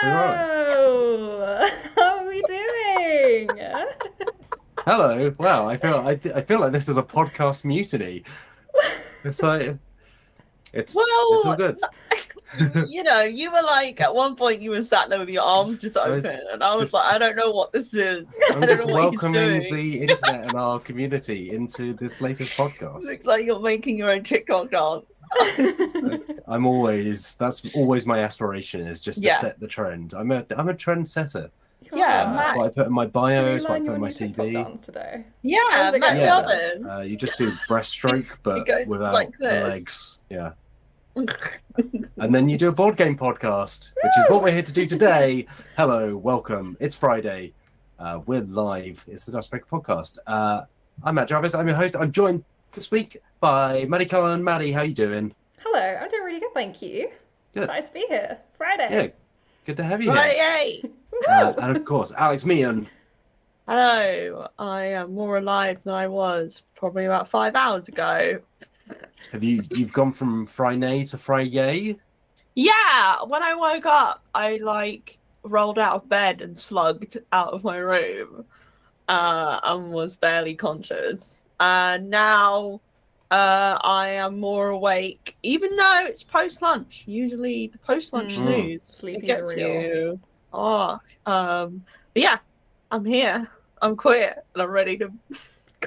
Hello! How are we doing? Hello. Wow, I feel like this is a podcast mutiny. It's like it's all Well, good. you were like, at one point you were sat there with your arms just open, and I was just- like, I don't know what this is. I I'm don't just know what he's welcoming doing. the internet and our community into this latest podcast. Looks like you're making your own TikTok dance. That's always my aspiration, is just to Yeah. set the trend. I'm a trend setter. Yeah, Wow. Matt. That's what I put in my bio, Should we that's what I learn put your in my new TikTok CV. dance today? Yeah, How's it Matt going? Jarvis. You just do breaststroke, but goes without like the this. legs. Yeah. And then you do a board game podcast, which is what we're here to do today. Hello, welcome. It's Friday. We're live. It's the Dicebreaker Podcast. I'm Matt Jarvis. I'm your host. I'm joined this week by Maddie Cullen. Maddie, how you doing? Hello, I'm doing really good, thank you. Good. Excited to be here. Friday. Yeah, good to have you Right, here. yay. And of course, Alex Meehan. Hello, I am more alive than I was probably about 5 hours ago. You've gone from Friday to Friday? Yeah, when I woke up, I rolled out of bed and slugged out of my room, and was barely conscious. And now, I am more awake, even though it's post lunch. Usually, the post lunch snooze Sleepy's gets real. you. But yeah, I'm here. I'm queer, and I'm ready to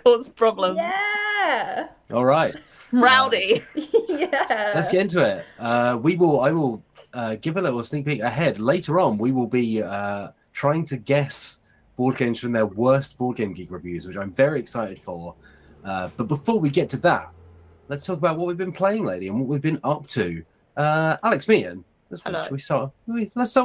cause problems. Yeah! All right. Rowdy. Yeah! Let's get into it. I will give a little sneak peek ahead. Later on, we will be trying to guess board games from their worst BoardGameGeek reviews, which I'm very excited for. But before we get to that, let's talk about what we've been playing lately and what we've been up to. Alex Meehan, Hello. let's start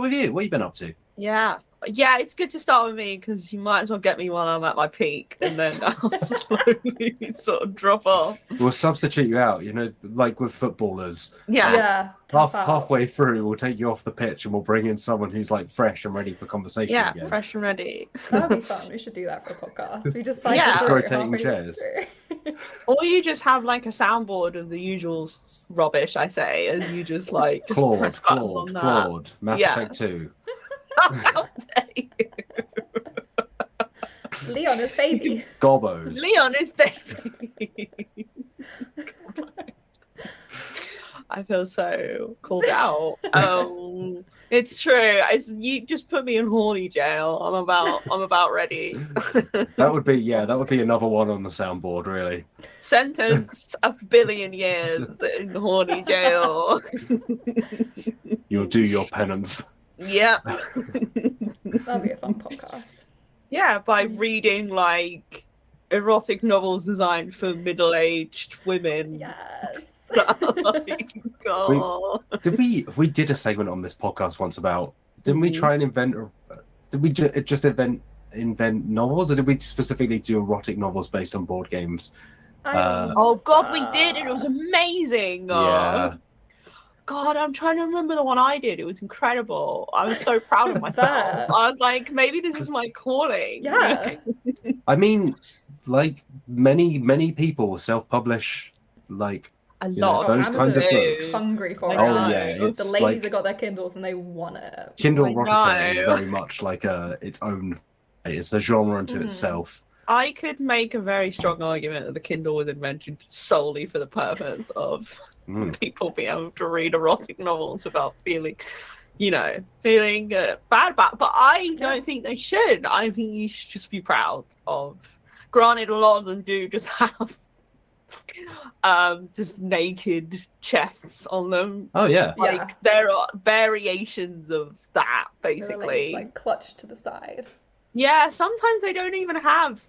with you. What have you been up to? Yeah, it's good to start with me because you might as well get me while I'm at my peak, and then I'll slowly sort of drop off. We'll substitute you out, like with footballers. Yeah. Tough out. Halfway through, we'll take you off the pitch and we'll bring in someone who's like fresh and ready for conversation Yeah, again. fresh and ready. That would be fun. We should do that for a podcast. We just Yeah. cycle Just through rotating halfway chairs. through. Or you just have like a soundboard of the usual rubbish I say, and you just press buttons on that. Claude, Mass Yeah. Effect 2. How dare you. Leon is baby. Gobbos. Leon is baby. I feel so called out. It's true. You just put me in horny jail. I'm about ready. That would be another one on the soundboard, really. Sentence of 1 billion years in horny jail. You'll do your penance. Yep. That'll be a fun podcast. Yeah, by reading erotic novels designed for middle-aged women. Yes. God. We did a segment on this podcast once about, didn't we try and did we just invent novels, or did we specifically do erotic novels based on board games? Oh God, we did, and it was amazing. Yeah. God, I'm trying to remember the one I did. It was incredible. I was so proud of myself. That. I was like, maybe this is my calling. Yeah. I mean, many people self-publish A know, lot. those Amazon kinds of is books. hungry for Oh, it. yeah, it's The ladies like- have got their Kindles and they want it. Kindle I erotica is know. very much like its own. It's a genre unto itself. I could make a very strong argument that the Kindle was invented solely for the purpose of people being able to read erotic novels without feeling bad about. But I don't think they should. I think you should just be proud of. Granted, a lot of them do just have just naked chests on them. Oh yeah. Yeah. There are variations of that, They're basically. like clutched to the side. Yeah, sometimes they don't even have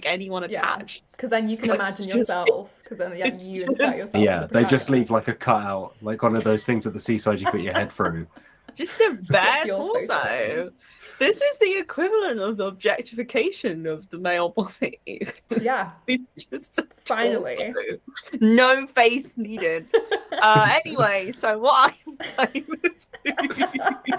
anyone Yeah. attached. Because then you can It's imagine just- yourself. Because then it's you just- insert yourself. Yeah, in the they just leave protagonist. like a cutout, like one of those things at the seaside you put your head through. Just a bad your face torso. This is the equivalent of the objectification of the male body. Yeah. It's just a Finally. torso. No face needed. Anyway, so what I'm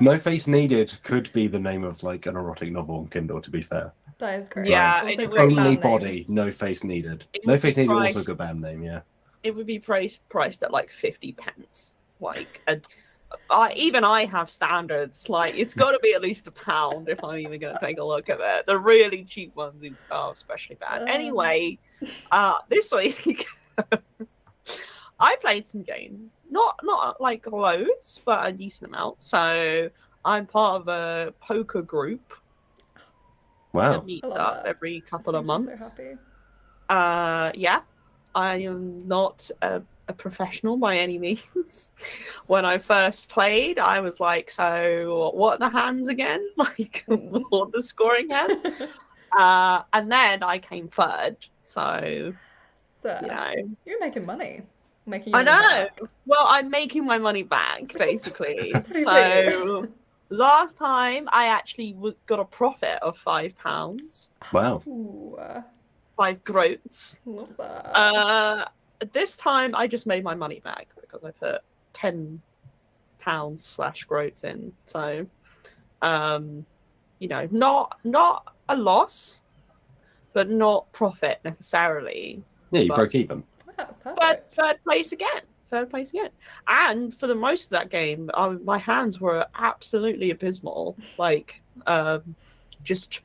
No Face Needed could be the name of like an erotic novel on Kindle, to be fair. That is correct. Yeah, Also and it great Only band name. body, No Face Needed. It No would Face be Needed also a priced- good band name, yeah. It would be priced at like 50 pence. Like even I have standards. Like, it's got to be at least £1 if I'm even going to take a look at it. The really cheap ones are especially bad. Anyway, this week I played some games. Not like loads, but a decent amount. So I'm part of a poker group. Wow. That meets up every couple of months. So happy. Yeah, I am not a professional by any means. When I first played, I was like, so what are the hands again? Like, what the scoring hand? And then I came third. So you know, you're making money. I know. Well, I'm making my money back, basically. So last time I actually got a profit of £5. Wow. Ooh, 5 groats. Love that. This time I just made my money back because I put £10/groats in. So, you know, not a loss, but not profit necessarily. Yeah, you broke even. That's perfect. But third place again. And for the most of that game, my hands were absolutely abysmal. Like, just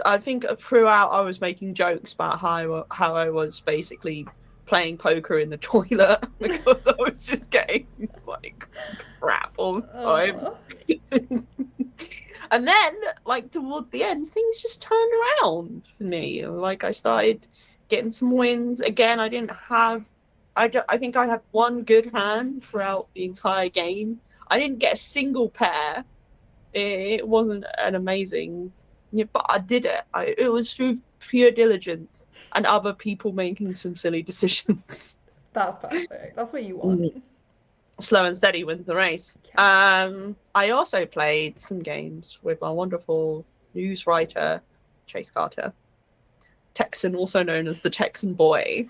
I think throughout I was making jokes about how I was basically playing poker in the toilet because I was just getting like crap all the time. And then, like, toward the end, things just turned around for me. Like, I started getting some wins. Again, I didn't have... I think I had one good hand throughout the entire game. I didn't get a single pair. It wasn't an amazing... Yeah, but I did it. It was through pure diligence and other people making some silly decisions. That's perfect. That's what you want. Slow and steady wins the race. Yeah. I also played some games with my wonderful news writer, Chase Carter. Texan, also known as the Texan Boy.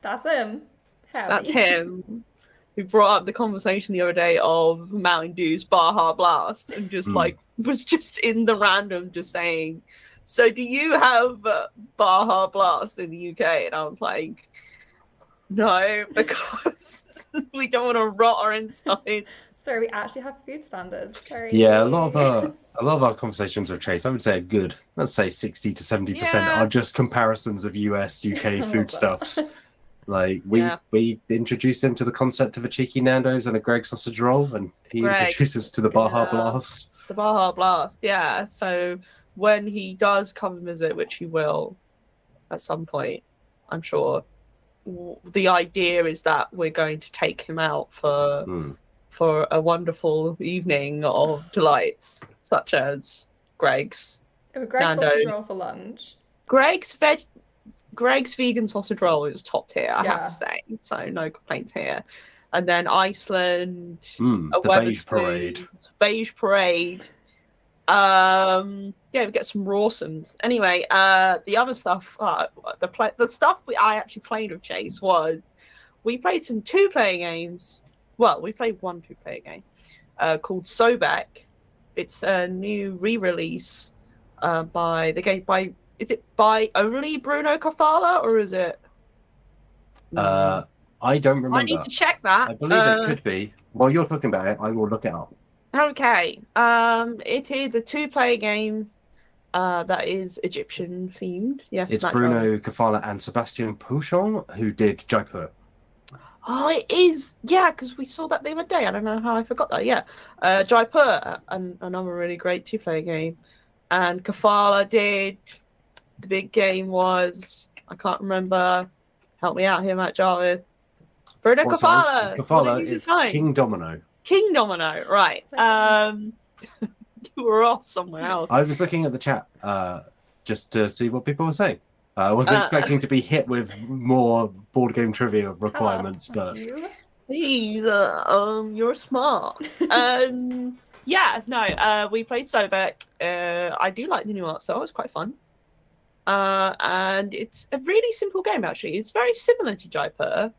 That's him. Howdy. That's him. Who brought up the conversation the other day of Mountain Dew's Baja Blast and just was just in the random just saying, so do you have Baja Blast in the UK? And I was like, no, because we don't want to rot our insides. Sorry, we actually have food standards. Yeah, a lot of our conversations with Chase, I would say, are good. Let's say 60 to 70% are just comparisons of US, UK foodstuffs. Like, we introduced him to the concept of a cheeky Nando's and a Greg sausage roll, and he introduced us to the Baja Blast. The Baja Blast, yeah. So when he does come and visit, which he will at some point, I'm sure, the idea is that we're going to take him out for a wonderful evening of delights, such as Greg's sausage roll for lunch. Greg's vegan sausage roll is top tier, I have to say. So no complaints here. And then Iceland, the beige parade. We get some Rawsons. Anyway, the other stuff, the stuff I actually played with Chase was we played some 2-player games. Well, we played one 2-player game called Sobek. It's a new re-release is it by only Bruno Cafala, or is it? I don't remember. I need to check that. I believe it could be. While you're talking about it, I will look it up. Okay. It is a 2-player game that is Egyptian themed. Yes, it's Bruno Cafala and Sebastian Pouchon who did Jaipur. Oh, it is. Yeah, because we saw that the other day. I don't know how I forgot that. Yeah. Jaipur, another really great 2-player game. And Cafala did... The big game was... I can't remember. Help me out here, Matt Jarvis. Bruno Cafala. Cafala is King Domino. King Domino, right. You were off somewhere else. I was looking at the chat just to see what people were saying. I wasn't expecting to be hit with more board game trivia requirements, but... Please, you're smart. We played Sobek. I do like the new art style. It's quite fun. And it's a really simple game, actually. It's very similar to Jaipur.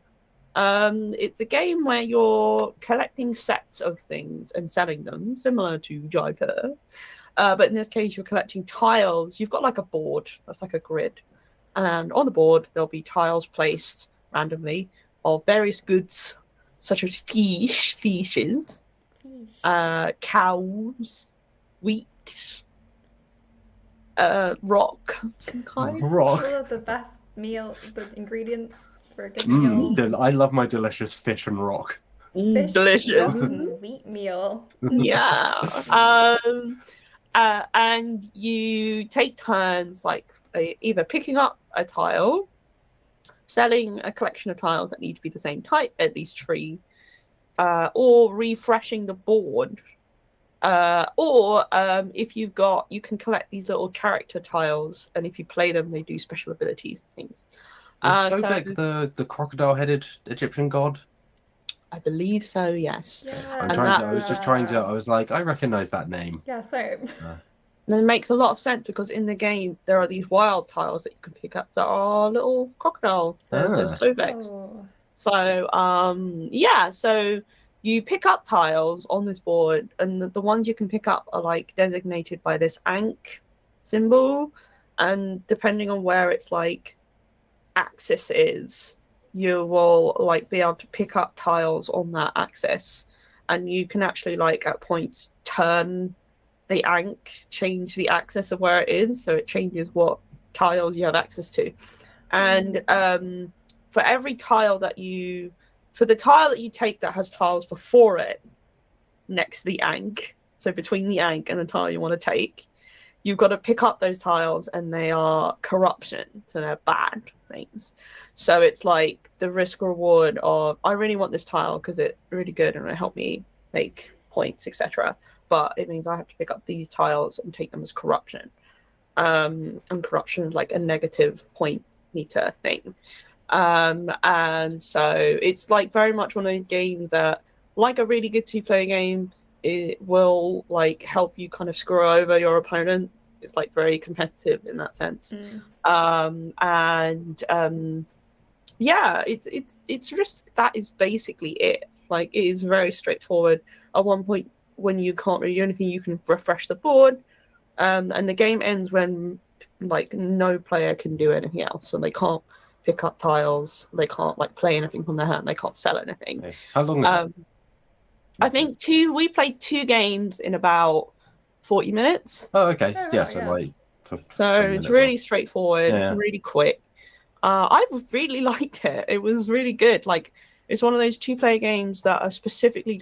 It's a game where you're collecting sets of things and selling them, similar to Jaipur. But in this case, you're collecting tiles. You've got like a board. That's like a grid. And on the board, there'll be tiles placed randomly of various goods, such as fishes, cows, wheat, rock, some kind. Rock. All of the best the ingredients for a good meal. I love my delicious fish and rock. Fish, Delicious. rock, and wheat meal. Yeah. And you take turns, like either picking up a tile, selling a collection of tiles that need to be the same type, at least 3, or refreshing the board. Or if you've got, you can collect these little character tiles, and if you play them, they do special abilities and things. Is Sobek the crocodile-headed Egyptian god? I believe so, yes. Yeah. I was like, I recognize that name. Yeah, same. And it makes a lot of sense because in the game there are these wild tiles that you can pick up that are little crocodile, the Sobeks. Oh. So so you pick up tiles on this board, and the ones you can pick up are like designated by this Ankh symbol, and depending on where its like axis is, you will like be able to pick up tiles on that axis, and you can actually like at points turn the Ankh, change the axis of where it is, so it changes what tiles you have access to. And for every tile that you, for the tile that you take that has tiles before it, next to the Ankh, so between the Ankh and the tile you want to take, you've got to pick up those tiles, and they are corruption, so they're bad things. So it's like the risk reward of, I really want this tile because it's really good and it'll help me make points, etc. But it means I have to pick up these tiles and take them as corruption. And corruption is like a negative point meter thing. And so it's like very much one of those games that, like a really good 2-player game, it will like help you kind of screw over your opponent. It's like very competitive in that sense. It's just, that is basically it. Like, it is very straightforward. At one point when you can't really do anything, you can refresh the board, and the game ends when like no player can do anything else, so they can't pick up tiles, they can't like play anything from their hand, they can't sell anything. Okay. How long is it? I think we played 2 games in about 40 minutes. Oh, okay. Oh, Yeah, right, so yeah. like So it's really straightforward, Yeah. really quick. I really liked it. It was really good. Like, it's one of those 2-player games that are specifically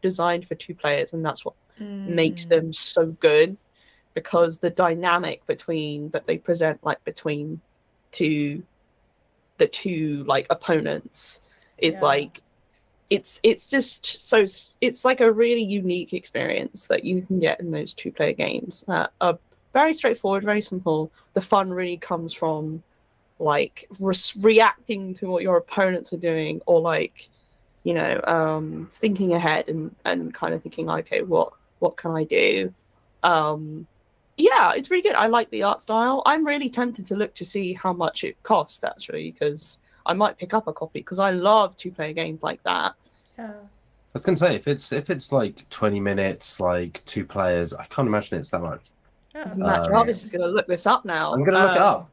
designed for 2 players, and that's what makes them so good, because the dynamic that they present, like between the two like opponents, is like, it's just so, it's like a really unique experience that you can get in those 2-player games that are very straightforward, very simple. The fun really comes from like reacting to what your opponents are doing, or like, you know, thinking ahead and kind of thinking, okay, what can I do? Yeah, it's really good. I like the art style. I'm really tempted to look to see how much it costs, actually, because I might pick up a copy, because I love 2-player games like that. Yeah. I was gonna say, if it's like 20 minutes, like 2 players, I can't imagine it's that much. Yeah. Matt Jarvis is going to look this up now. I'm gonna look it up.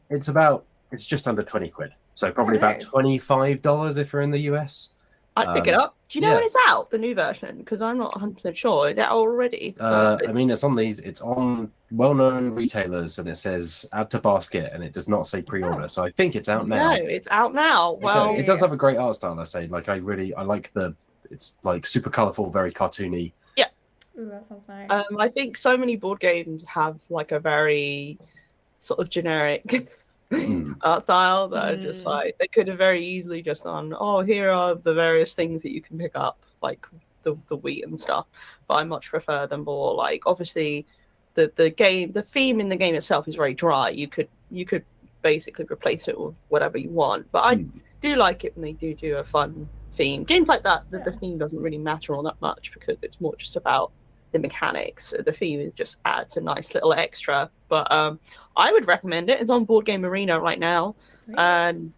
It's just under 20 quid, so probably about nice. $25 if you're in the US. I'd pick it up. Do you know when it's out, the new version? Because I'm not 100% sure. Is it out already? I mean, it's on well-known retailers, and it says add to basket, and it does not say pre-order. So I think it's out now. No, it's out now. Well, it does have a great art style, I say. Like, I like it's like super colorful, very cartoony. Yeah. Ooh, that sounds nice. I think so many board games have like a very sort of generic art style that are just like, they could have very easily just done, oh, here are the various things that you can pick up, like the wheat and stuff. But I much prefer them more like, obviously the theme in the game itself is very dry. You could basically replace it with whatever you want. But I do like it when they do a fun theme. Games like that, the theme doesn't really matter all that much, because it's more just about the mechanics. The theme just adds a nice little extra. But I would recommend it. It's on Board Game Arena right now.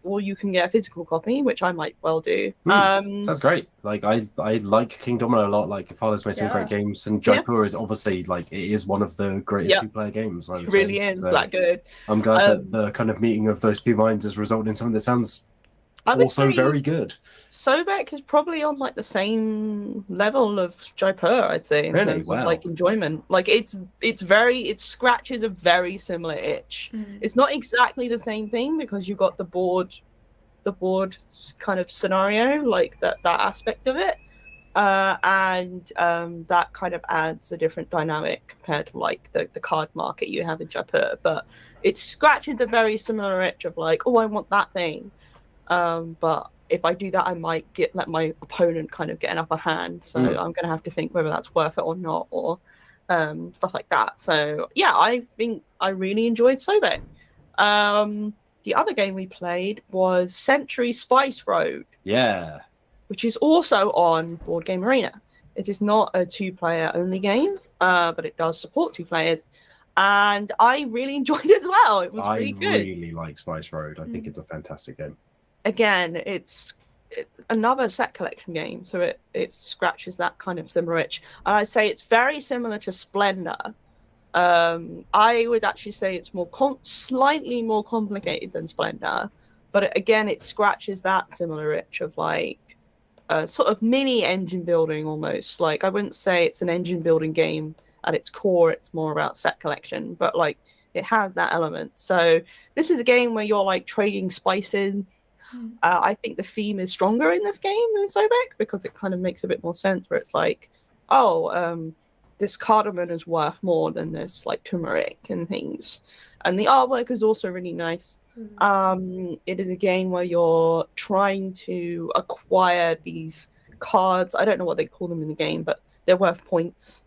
Or you can get a physical copy, which I might well do. Sounds great. Like, I like King Domino a lot. Like, Father's made some great games, and Jaipur is obviously, like, it is one of the greatest 2-player games. It really is that good. I'm glad that the kind of meeting of those 2 minds has resulted in something that sounds I would also say very good. Sobek is probably on like the same level of Jaipur, I'd say, in Really? terms Wow. of like enjoyment. Like it scratches a very similar itch. It's not exactly the same thing because you've got the board kind of scenario, like that aspect of it. And that kind of adds a different dynamic compared to like the card market you have in Jaipur. But it scratches the very similar itch of like, oh, I want that thing. But if I do that, I might let my opponent kind of get an upper hand. So I'm going to have to think whether that's worth it or not, or stuff like that. So yeah, I think I really enjoyed Sobek. The other game we played was Century Spice Road. Yeah. Which is also on Board Game Arena. It is not a 2-player only game, but it does support 2 players. And I really enjoyed it as well. It was really good. I really like Spice Road. I think it's a fantastic game. Again, it's another set collection game, so it scratches that kind of similar itch. And I'd say it's very similar to Splendor. I would actually say it's slightly more complicated than Splendor, but again, it scratches that similar itch of like sort of mini engine building almost. Like I wouldn't say it's an engine building game at its core, it's more about set collection, but like it has that element. So this is a game where you're like trading spices. I think the theme is stronger in this game than Sobek because it kind of makes a bit more sense where it's like, this cardamom is worth more than this like turmeric and things. And the artwork is also really nice. It is a game where you're trying to acquire these cards. I don't know what they call them in the game, but they're worth points.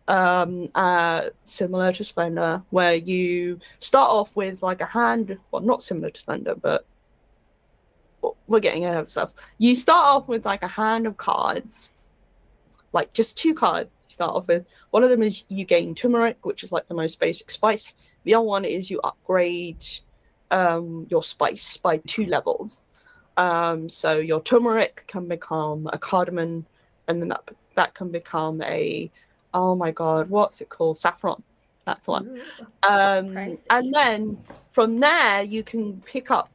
Similar to Splendor, where you start off with like a hand, well, not similar to Splendor, but we're getting ahead of ourselves. You start off with like a hand of cards, like just 2 cards you start off with. One of them is you gain turmeric, which is like the most basic spice. The other one is you upgrade your spice by 2 levels. So your turmeric can become a cardamom, and then that can become a, oh my god, what's it called? Saffron. That's the one. And then from there you can pick up,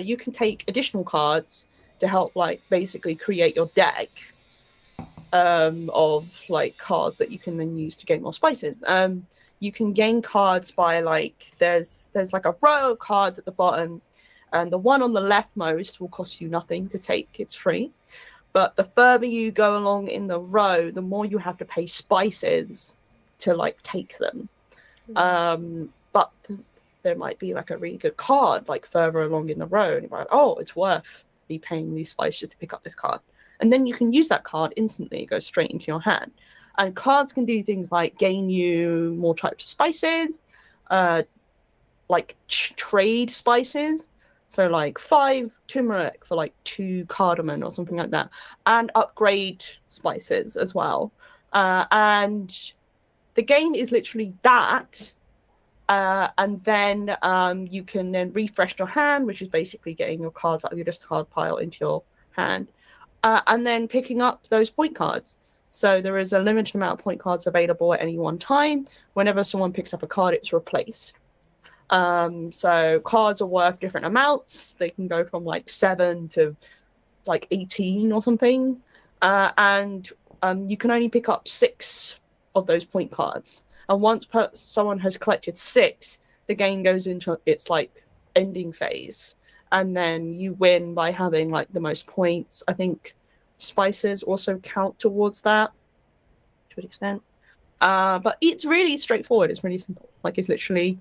you can take additional cards to help like basically create your deck of like cards that you can then use to gain more spices. You can gain cards by like there's like a row of cards at the bottom, and the one on the leftmost will cost you nothing to take. It's free. But the further you go along in the row, the more you have to pay spices to like take them. But there might be like a really good card like further along in the row, and you're like, oh, it's worth me paying these spices to pick up this card. And then you can use that card instantly, go straight into your hand. And cards can do things like gain you more types of spices, like trade spices. So like 5 turmeric for like 2 cardamom or something like that. And upgrade spices as well. And the game is literally that. And then you can then refresh your hand, which is basically getting your cards out of your discard pile into your hand. And then picking up those point cards. So there is a limited amount of point cards available at any one time. Whenever someone picks up a card, it's replaced. So cards are worth different amounts. They can go from like 7 to like 18 or something. And you can only pick up 6 of those point cards. And once someone has collected 6, the game goes into its like ending phase. And then you win by having like the most points. I think spices also count towards that to an extent. But it's really straightforward. It's really simple. Like it's literally,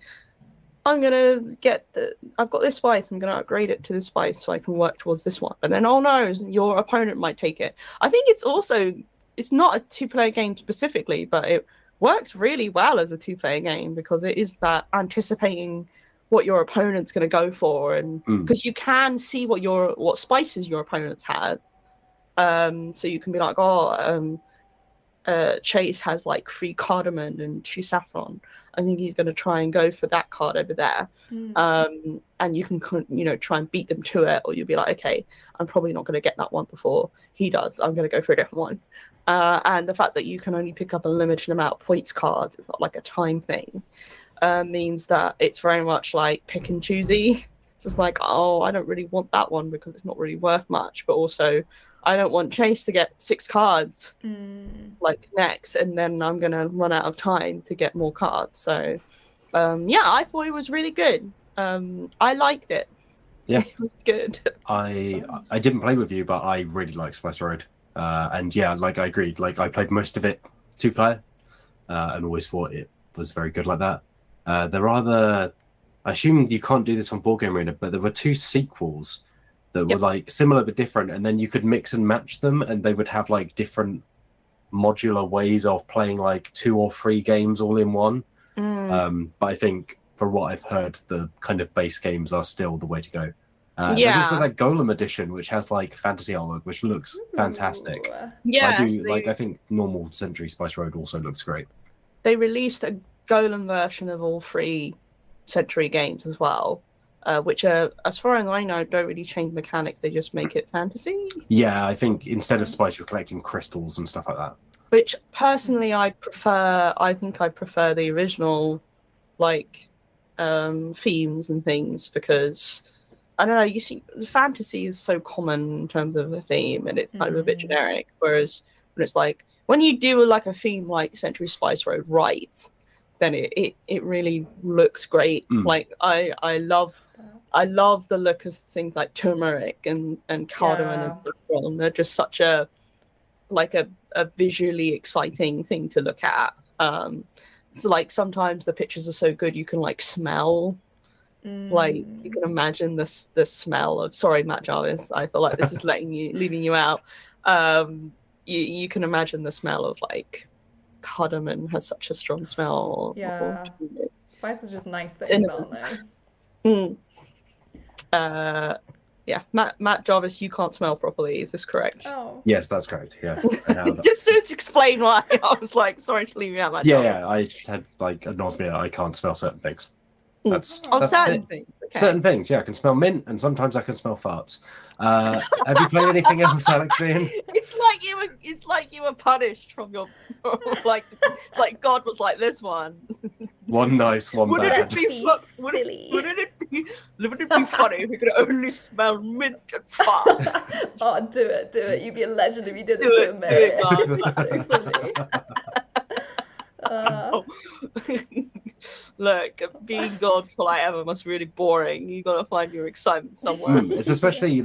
I've got this spice, I'm going to upgrade it to this spice so I can work towards this one. And then, oh no, your opponent might take it. I think it's not a 2-player game specifically, but it works really well as a 2-player game because it is that anticipating what your opponent's going to go for, and because you can see what spices your opponents have. So you can be like, Chase has like 3 cardamom and 2 saffron. I think he's going to try and go for that card over there. And you can, try and beat them to it, or you'll be like, okay, I'm probably not going to get that one before he does. I'm going to go for a different one. And the fact that you can only pick up a limited amount of points cards, it's not like a time thing, means that it's very much like pick and choosy. It's just like, oh, I don't really want that one because it's not really worth much. But also, I don't want Chase to get 6 cards like next, and then I'm gonna run out of time to get more cards. So, yeah, I thought it was really good. I liked it. Yeah, it was good. I didn't play with you, but I really like Spice Road. And yeah, like I agreed. Like I played most of it 2-player, and always thought it was very good like that. I assume you can't do this on Board Game Arena, but there were 2 sequels that were like similar but different, and then you could mix and match them, and they would have like different modular ways of playing like 2 or 3 games all in one. But I think for what I've heard, the kind of base games are still the way to go. There's also that Golem edition, which has like fantasy artwork, which looks fantastic. Yeah, I think normal Century Spice Road also looks great. They released a Golem version of all 3 Century games as well, which are, as far as I know, don't really change mechanics. They just make it fantasy. Yeah, I think instead of spice, you're collecting crystals and stuff like that. Which personally, I prefer. I think I prefer the original, like, themes and things, because I don't know. You see, fantasy is so common in terms of a theme, and it's kind of a bit generic. Whereas when it's like when you do like a theme like Century Spice Road right, then it really looks great. Like I love the look of things like turmeric and cardamom and saffron. They're just such a visually exciting thing to look at. So like sometimes the pictures are so good you can like smell, like you can imagine the smell of. Sorry, Matt Jarvis, I feel like this is leaving you out. You can imagine the smell of like. Cardamom has such a strong smell. Yeah, spice is just nice things, aren't they? Yeah, Matt Jarvis, you can't smell properly. Is this correct? Oh, yes, that's correct. Yeah, just to explain why I was like, sorry to leave you out, Matt. Yeah, I had like anosmia. I can't smell certain things. That's certain things. Okay. Certain things, yeah. I can smell mint, and sometimes I can smell farts. Have you played anything else, Alex? Ian? It's like you were punished from your like. It's like God was like this one. One nice, one bad. Wouldn't it be funny if you could only smell mint and farts? Oh, do it! You'd be a legend if you did it to a man. So funny. Look, being God for like ever must be really boring. You gotta find your excitement somewhere. It's especially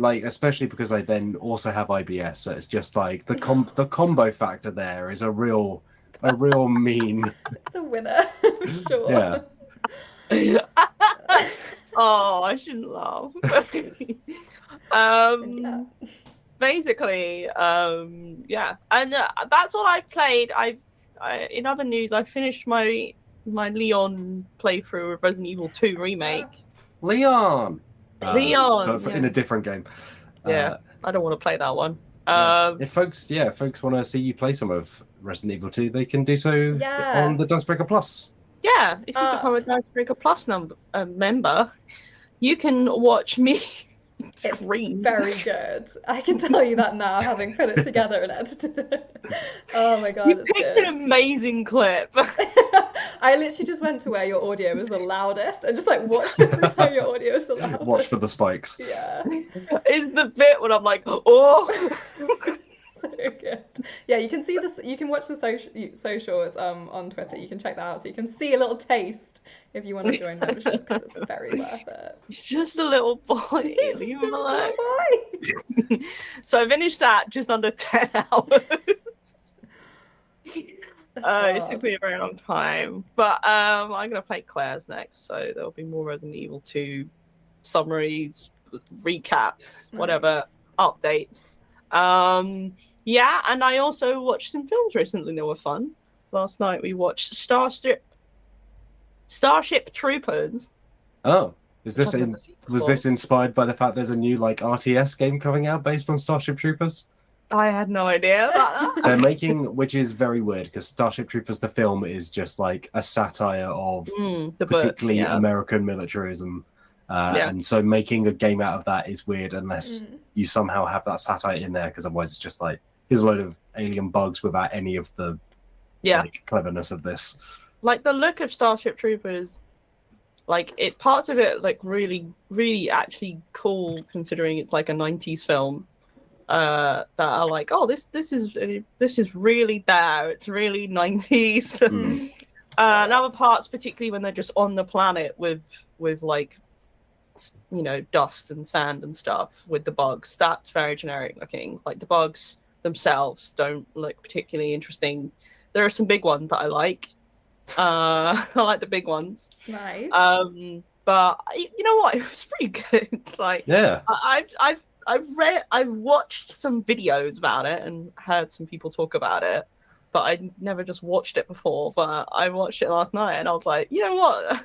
because I then also have IBS, so it's just like the combo factor there is a real mean. It's a winner, for sure. Yeah. Oh, I shouldn't laugh. Basically, yeah, and that's all I've played. In other news, I finished my Leon playthrough of Resident Evil 2 remake. Leon. Leon. In a different game. Yeah, I don't want to play that one. If folks want to see you play some of Resident Evil 2, they can do so on the Dicebreaker Plus. Yeah, if you become a Dicebreaker Plus member, you can watch me. It's very good. I can tell you that now, having put it together and edited it. Oh my god! You picked an amazing clip. I literally just went to where your audio was the loudest and just like watched every time your audio was the loudest. Watch for the spikes. Yeah. It's the bit when I'm like, oh. So good. Yeah, you can see this. You can watch the socials on Twitter. You can check that out, so you can see a little taste if you want to join membership, because it's very worth it. He's just a little boy. He's just a little boy. So I finished that just under 10 hours. It took me a very long time, but I'm gonna play Claire's next, so there'll be more Resident Evil 2 summaries, recaps, whatever, updates. Yeah, and I also watched some films recently that were fun. Last night we watched Starship Troopers. Oh, was this inspired by the fact there's a new like RTS game coming out based on Starship Troopers? I had no idea about that. They're making, which is very weird, because Starship Troopers the film is just like a satire of particularly American militarism. And so making a game out of that is weird unless you somehow have that satire in there, because otherwise it's just like, here's a load of alien bugs without any of the cleverness of this. Like the look of Starship Troopers Like parts of it like really, really actually cool considering it's like a 90s film. That are like, oh, this is really there. It's really 90s. And other parts, particularly when they're just on the planet with like, you know, dust and sand and stuff with the bugs. That's very generic looking. Like the bugs themselves don't look particularly interesting. There are some big ones that I like. I like the big ones. Nice. But you know what? It was pretty good. Like, Yeah. I've watched some videos about it and heard some people talk about it, but I never just watched it before. But I watched it last night and I was like, you know what?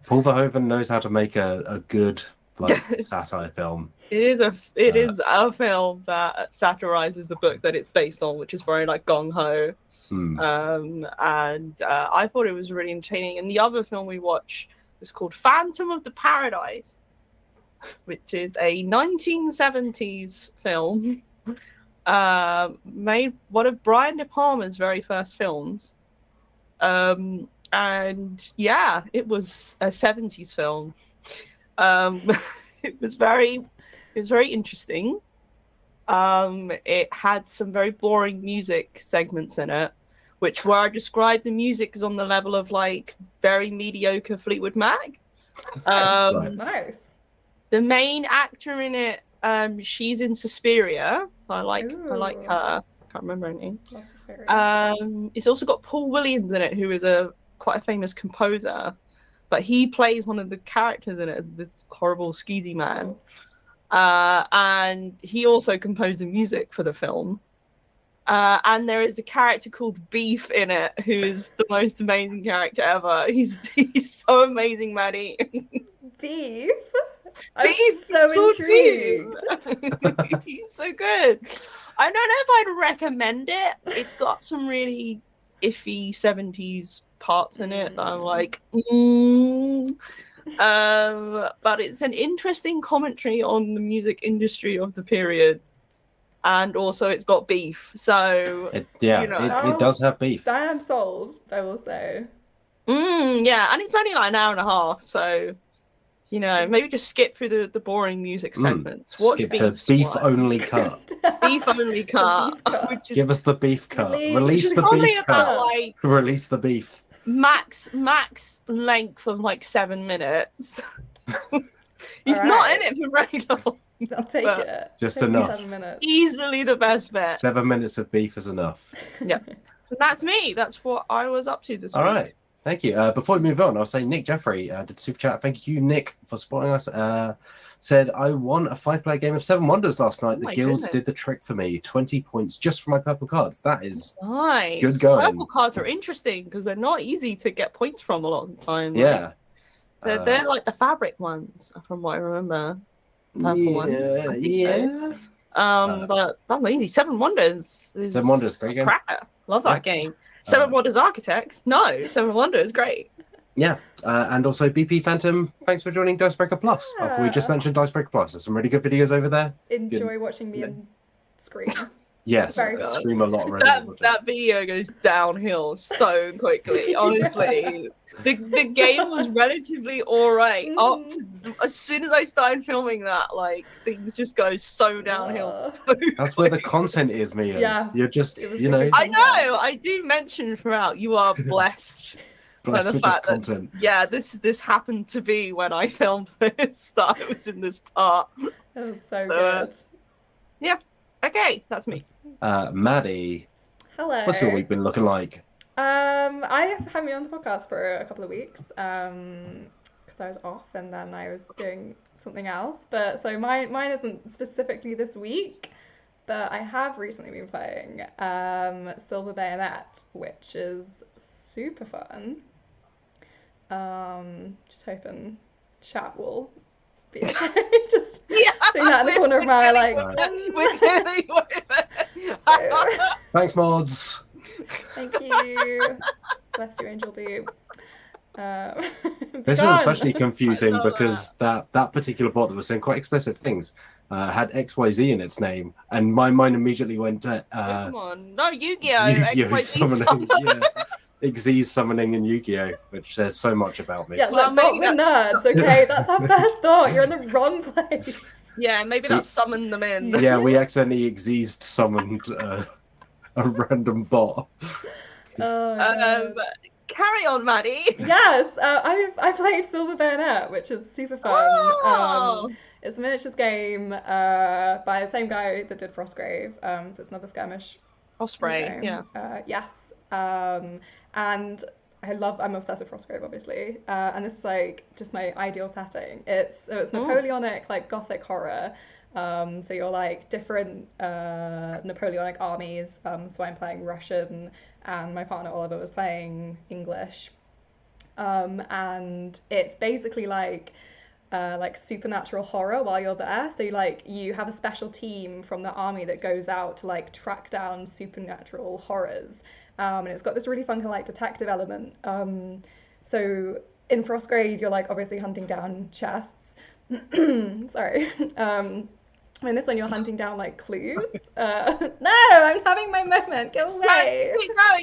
Paul Verhoeven knows how to make a good like satire film. It is a film that satirizes the book that it's based on, which is very like gung ho. And I thought it was really entertaining. And the other film we watched is called Phantom of the Paradise, which is a 1970s film made one of Brian De Palma's very first films. And yeah, it was a 70s film. It was very interesting. It had some very boring music segments in it, which where I described the music is on the level of like very mediocre Fleetwood Mac. Nice. The main actor in it, she's in Suspiria. I like her. I can't remember her name. It's also got Paul Williams in it, who is quite a famous composer, but he plays one of the characters in it, this horrible skeezy man. And he also composed the music for the film. And there is a character called Beef in it, who is the most amazing character ever. He's so amazing, Maddie. Beef? I'm so intrigued. He's so good. I don't know if I'd recommend it. It's got some really iffy 70s parts in it that I'm like, but it's an interesting commentary on the music industry of the period. And also it's got beef. So it does have beef. Damn souls, I will say. Yeah, and it's only like an hour and a half, so you know, maybe just skip through the boring music segments. Skip to beef only cut. Beef only cut. Give us the beef cut. Release the beef cut. Like, release the beef. Max length of like 7 minutes. He's not in it for very long. I'll take it. Just enough. 7 minutes. Easily the best bet. 7 minutes of beef is enough. Yeah. So that's me. That's what I was up to this week. All right. Thank you. Before we move on, I'll say Nick Jeffrey did super chat. Thank you, Nick, for supporting us. Said, I won a 5-player game of Seven Wonders last night. The guilds did the trick for me. 20 points just for my purple cards. That is nice. Good going. Purple cards are interesting because they're not easy to get points from a lot of the time. Yeah. They're like the fabric ones, from what I remember. Purple ones. Yeah. So. But that's easy. Seven Wonders. Seven Wonders, great game. Cracker. Love that game. Seven Wonders Architects? No, Seven Wonders, great. Yeah, and also BP Phantom, thanks for joining Dicebreaker Plus. We just mentioned Dicebreaker Plus. There's some really good videos over there. Enjoy watching me and scream. Yes, scream a lot. That video goes downhill so quickly. Honestly, the game was relatively alright. As soon as I started filming that, like things just go so downhill. That's where the content is, Mia. Yeah, you're just, you know. I know. I do mention throughout you are blessed. By the fact that this happened to be when I filmed this, that I was in this part. That was so good. Yeah. Okay, that's me. Maddie. Hello. What's your week been looking like? I haven't been on the podcast for a couple of weeks because I was off and then I was doing something else. But so mine isn't specifically this week, but I have recently been playing Silver Bayonet, which is super fun. Just hoping chat will be okay. Just seeing that in the corner of my eye, like. Thanks, mods. Thank you. Bless you, Angel Boo. This is especially confusing because that particular bot that was saying quite explicit things had XYZ in its name, and my mind immediately went to come on, no Yu-Gi-Oh! XYZ summoning. Yeah. Xyz summoning in Yu-Gi-Oh, which says so much about me. Yeah, Well, look, maybe we're nerds, okay? That's our first thought. You're in the wrong place. Yeah, maybe that's summon them in. Yeah, we accidentally Xyz summoned a random bot. Oh, Carry on, Maddie. yes, I played Silver Bayonet, which is super fun. Oh. It's a miniatures game by the same guy that did Frostgrave. So it's another skirmish Osprey, game. yeah. Yes. And I'm obsessed with Frostgrave, obviously. And this is like just my ideal setting. It's Napoleonic, like Gothic horror. So you're like different Napoleonic armies. So I'm playing Russian, and my partner Oliver was playing English. And it's basically like supernatural horror while you're there. So you have a special team from the army that goes out to like track down supernatural horrors. And it's got this really fun kind of like detective element. So in Frostgrave, you're like obviously hunting down chests. Sorry. In this one, you're hunting down like clues. No, I'm having my moment. Go away.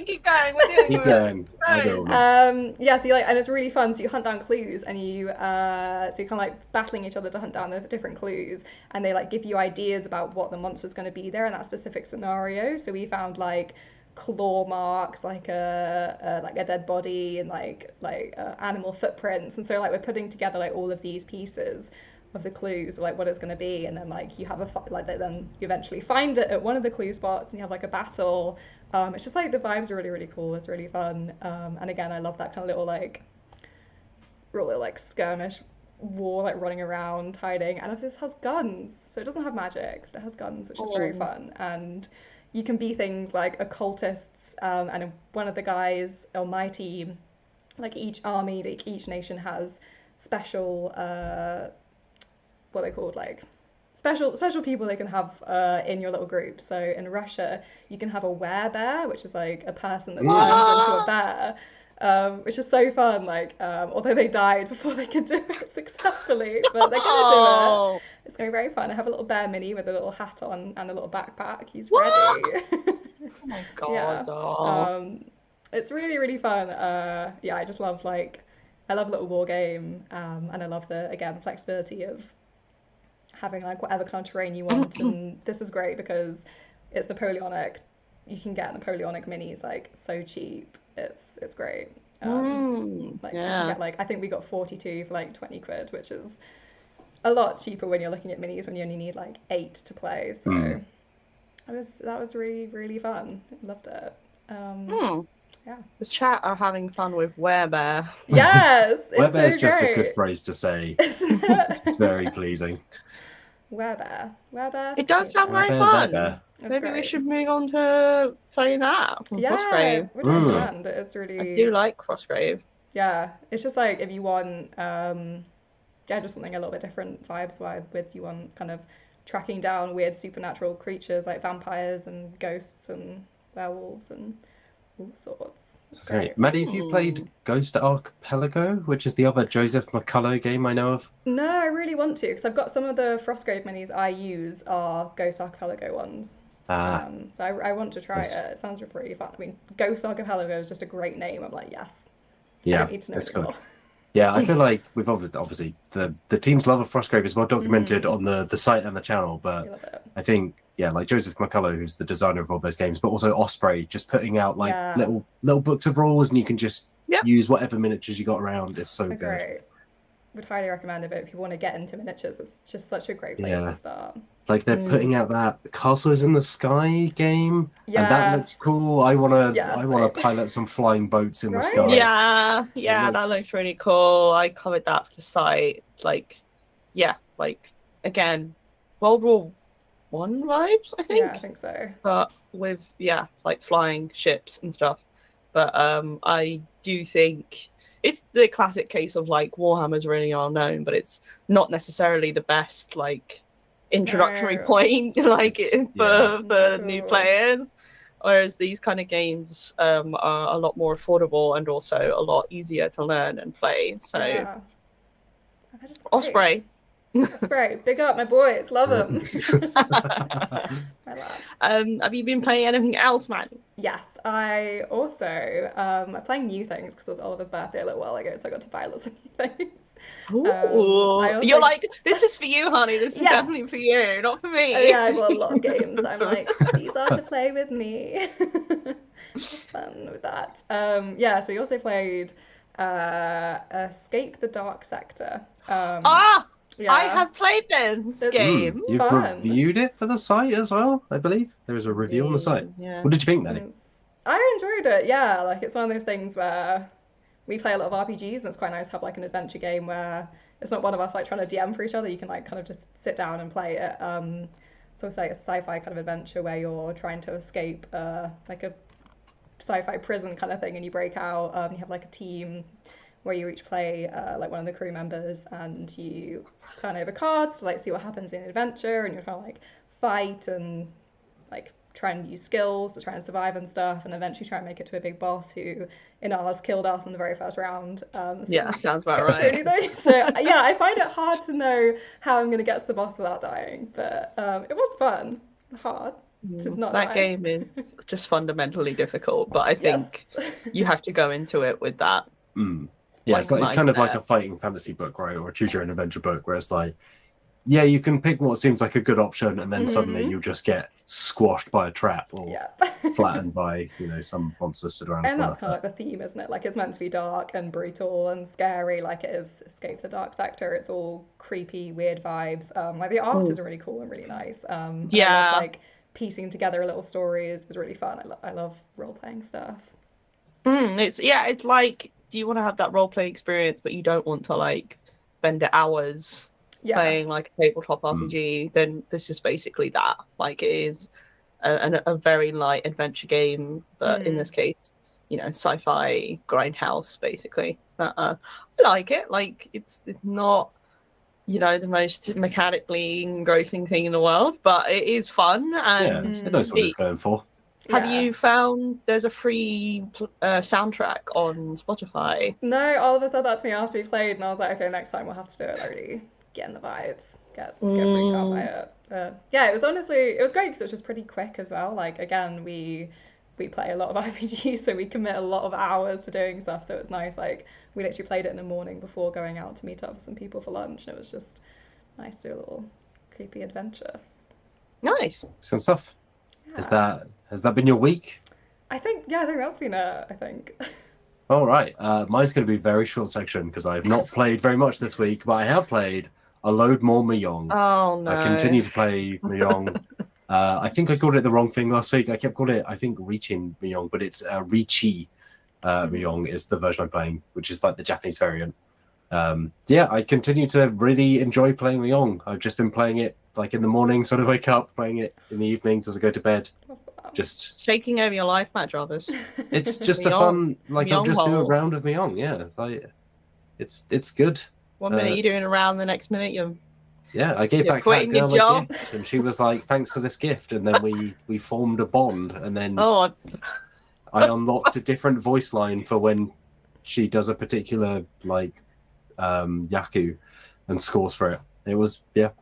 Keep going. We're doing Keep going. Yeah, so and it's really fun. So you hunt down clues, and you're kind of like battling each other to hunt down the different clues, and they like give you ideas about what the monster's going to be there in that specific scenario. So we found like claw marks, like a dead body, and like animal footprints, and so like we're putting together like all of these pieces of the clues, like what it's going to be, and then like you have then you eventually find it at one of the clue spots, and you have like a battle. It's just like the vibes are really, really cool. It's really fun, and again, I love that kind of little skirmish war, like running around hiding, and it just has guns, so it doesn't have magic, but it has guns, which is very fun. And you can be things like occultists, and one of the guys on my team, like each army, like each nation has special what they're called, like special people they can have in your little group. So in Russia, you can have a werebear, which is like a person that turns into a bear, which is so fun. Like, although they died before they could do it successfully, but they're gonna do it. It's gonna be very fun. I have a little bear mini with a little hat on and a little backpack. He's ready. Oh my god. Yeah. It's really, really fun. Yeah, I just love I love a little war game, and I love the flexibility of having like whatever kind of terrain you want. And this is great because it's Napoleonic. You can get Napoleonic minis like so cheap. It's great. You can get I think we got 42 for like 20 quid, which is a lot cheaper when you're looking at minis when you only need like 8 to play. So that was really, really fun. Loved it. Yeah. The chat are having fun with werebear. Yes, Werebear is so just great. a good phrase to say. Isn't it? It's very pleasing. Werebear. It does sound very fun. Werebear. Maybe we should move on to playing that from Frostgrave. We're doing that. It's really. I do like Frostgrave. Yeah, it's just like if you want, just something a little bit different vibes with you want kind of tracking down weird supernatural creatures like vampires and ghosts and werewolves and all sorts. That's great. Maddie, have you played Ghost Archipelago, which is the other Joseph McCullough game I know of? No, I really want to, because I've got some of the Frostgrave minis I use are Ghost Archipelago ones. So I want to try it. It sounds pretty fun. I mean, Ghost Archipelago is just a great name. I'm like, yes. Yeah, I don't need to know more. Yeah, I feel like we've obviously the team's love of Frostgrave is well documented on the site and the channel, but I think like Joseph McCullough, who's the designer of all those games, but also Osprey, just putting out like little books of rules, and you can just use whatever miniatures you got around. It's so good. Great. Would highly recommend it if people want to get into miniatures. It's just such a great place to start. Like they're putting out that Castle is in the Sky game, and that looks cool. I wanna pilot some flying boats in the sky. Yeah, that looks really cool. I covered that for the site. Again, World War One vibes, I think. Yeah, I think so. But with like flying ships and stuff. But I do think it's the classic case of like Warhammer's really well known, but it's not necessarily the best like introductory point for new players. Whereas these kind of games are a lot more affordable and also a lot easier to learn and play. So Osprey, That's great. Big up my boys. Love them. My lads. Have you been playing anything else, man? Yes, I also I'm playing new things because it was Oliver's birthday a little while ago, so I got to buy lots of new things. Ooh. You're like, this is for you, honey. This is definitely for you, not for me. Oh, yeah, I've got a lot of games. I'm like, these are to play with me. Fun with that. So we also played Escape the Dark Sector. Yeah. I have played this game. You've reviewed it for the site as well, I believe. There was a review on the site. Yeah. What did you think, Nanny? I enjoyed it, yeah. Like, it's one of those things where we play a lot of RPGs, and it's quite nice to have, like, an adventure game where it's not one of us, like, trying to DM for each other. You can, like, kind of just sit down and play it. So it's, like, a sci-fi kind of adventure where you're trying to escape, like, a sci-fi prison kind of thing, and you break out. You have, like, a team where you each play like one of the crew members, and you turn over cards to like see what happens in the adventure, and you're trying to like fight and like try and use skills to try and survive and stuff, and eventually try and make it to a big boss who in ours killed us in the very first round. Sounds about right. So yeah, I find it hard to know how I'm going to get to the boss without dying, but it was fun. Hard to not that die. Game is just fundamentally difficult, but I think you have to go into it with that. Yeah, it's kind of like a fighting fantasy book, right? Or a choose your own adventure book, where it's like, yeah, you can pick what seems like a good option, and then suddenly you'll just get squashed by a trap or flattened by, some monster stood around. And that's kind of like the theme, isn't it? Like, it's meant to be dark and brutal and scary, like it is Escape the Dark Sector. It's all creepy, weird vibes. Like, the art is really cool and really nice. I love, like, piecing together a little story is really fun. I love role-playing stuff. It's like, do you want to have that role-playing experience, but you don't want to, like, spend hours playing, like, a tabletop RPG, then this is basically that. Like, it is a very light adventure game, but in this case, sci-fi grindhouse, basically. I like it. Like, it's not, the most mechanically engrossing thing in the world, but it is fun. And it knows what it's going for. Have you found there's a free soundtrack on Spotify? No, Oliver said that to me after we played, and I was like, okay, next time we'll have to do it. Like, really get in the vibes, get freaked out by it. But yeah, it was great because it was just pretty quick as well. Like, again, we play a lot of RPGs, so we commit a lot of hours to doing stuff. So it's nice. Like, we literally played it in the morning before going out to meet up with some people for lunch, and it was just nice to do a little creepy adventure. Nice. Some stuff. Yeah. Has that been your week? I think that's been it, I think. All right. Mine's going to be a very short section because I've not played very much this week, but I have played a load more Mahjong. Oh, no. I continue to play Mahjong. I think I called it the wrong thing last week. I kept calling it, I think, Reaching Mahjong, but it's Richi Mahjong is the version I'm playing, which is like the Japanese variant. I continue to really enjoy playing Mahjong. I've just been playing it like in the mornings when I wake up, playing it in the evenings as I go to bed. Just shaking over your life, Matt Jarvis. It's just a fun, like, I'll just do a round of Mahjong. Yeah, it's good. 1 minute you're doing a round, the next minute you're I gave back that girl a gift, and she was like, "Thanks for this gift." And then we formed a bond, and then I unlocked a different voice line for when she does a particular like Yaku and scores for it. It was Yep.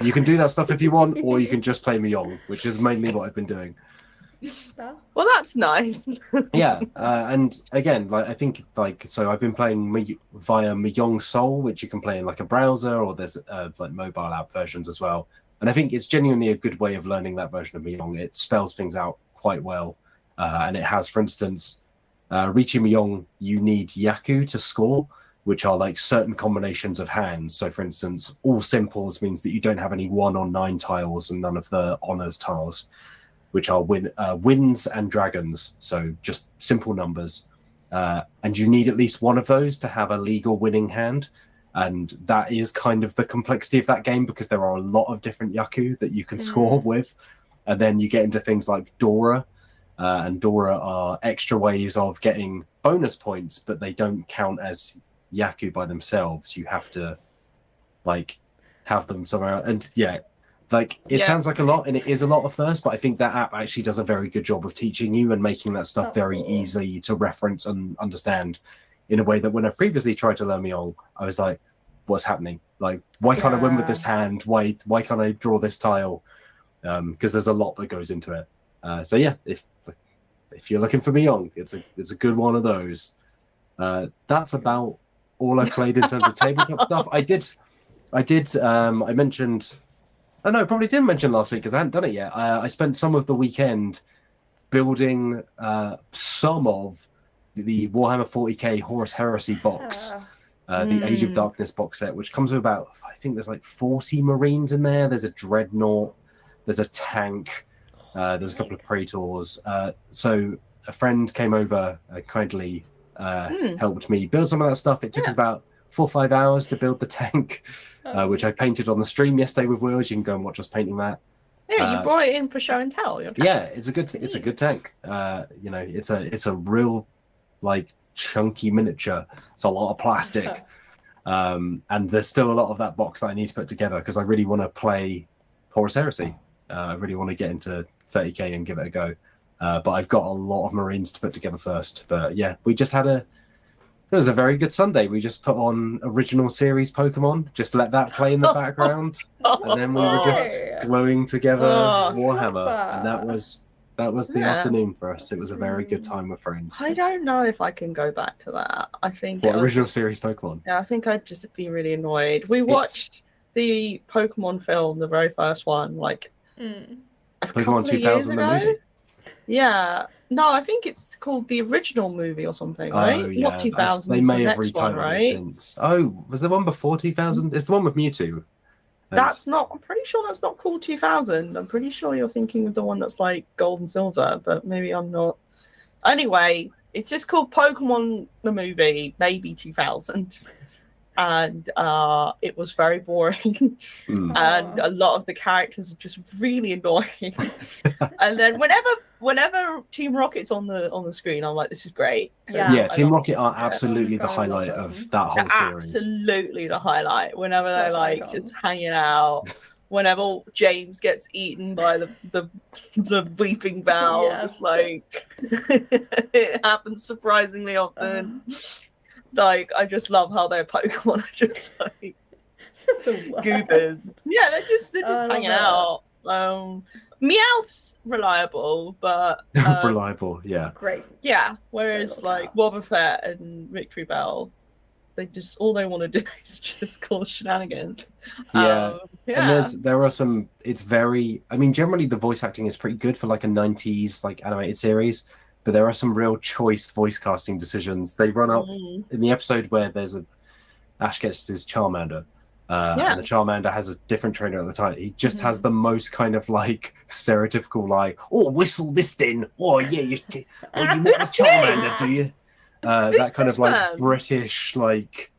You can do that stuff if you want, or you can just play Mahjong, which is mainly what I've been doing. Well, that's nice. And again, like I think, like, so I've been playing via Mahjong Soul, which you can play in like a browser, or there's like mobile app versions as well. And I think it's genuinely a good way of learning that version of Mahjong. It spells things out quite well, and it has, for instance, Richi Mahjong, you need Yaku to score, which are like certain combinations of hands. So, for instance, all simples means that you don't have any 1 or 9 tiles and none of the honors tiles, which are wins and dragons. So just simple numbers. And you need at least one of those to have a legal winning hand. And that is kind of the complexity of that game, because there are a lot of different Yaku that you can score with. And then you get into things like Dora. And Dora are extra ways of getting bonus points, but they don't count as Yaku by themselves. You have to like have them somewhere. And it sounds like a lot, and it is a lot at first, but I think that app actually does a very good job of teaching you and making that stuff very easy to reference and understand, in a way that when I previously tried to learn Mahjong, I was like, what's happening. Like, why can't I win with this hand? Why can't I draw this tile? Because there's a lot that goes into it. So yeah, if you're looking for Mahjong, it's a good one of those. That's about all I've played in terms of tabletop stuff. I mentioned. Oh no, probably didn't mention last week because I hadn't done it yet. I spent some of the weekend building some of the Warhammer 40k Horus Heresy box, the Age of Darkness box set, which comes with about, I think there's like 40 Marines in there. There's a Dreadnought, there's a tank, there's a couple of Praetors. So a friend came over, kindly helped me build some of that stuff. It took us about 4 or 5 hours to build the tank, which I painted on the stream yesterday with Wheels. You can go and watch us painting that. Yeah, you brought it in for show and tell. Yeah, it's a good tank. It's a real like chunky miniature. It's a lot of plastic, and there's still a lot of that box that I need to put together because I really want to play Horus Heresy. I really want to get into 30k and give it a go. But I've got a lot of Marines to put together first. But yeah, we just had it was a very good Sunday. We just put on original series Pokemon, just let that play in the background, and then we were just gluing together Warhammer, and that was the afternoon for us. It was a very good time with friends. I don't know if I can go back to that. I think original series Pokemon. Yeah, I think I'd just be really annoyed. We watched the Pokemon film, the very first one, like a Pokemon 2000 the movie. Yeah. No, I think it's called the original movie or something, right? Oh, yeah. Not 2000. They may have retitled right? it since. Oh, was there one before 2000? It's the one with Mewtwo. That's not. I'm pretty sure that's not called 2000. I'm pretty sure you're thinking of the one that's like gold and silver, but maybe I'm not. Anyway, it's just called Pokemon the movie, maybe 2000. And it was very boring, and a lot of the characters are just really annoying. And then whenever Team Rocket's on the screen, I'm like, this is great. Yeah, Team Rocket are absolutely the highlight of that whole series. Absolutely the highlight. Whenever they're like just hanging out, whenever James gets eaten by the weeping bow, like it happens surprisingly often. Like, I just love how their Pokemon are just like goobers. Yeah, they're just hanging out. Meowth's reliable, but reliable, yeah. Great. Yeah. Whereas like Wobbuffet and Victory Bell, they just all they want to do is just cause shenanigans. Yeah. And there are some. It's very. I mean, generally the voice acting is pretty good for like a 90s like animated series. But there are some real choice voice casting decisions. They run up in the episode where there's Ash gets his Charmander, and the Charmander has a different trainer at the time. He just has the most kind of like stereotypical like, oh, whistle this then. Oh yeah, you want a Charmander, do you? That kind of like British like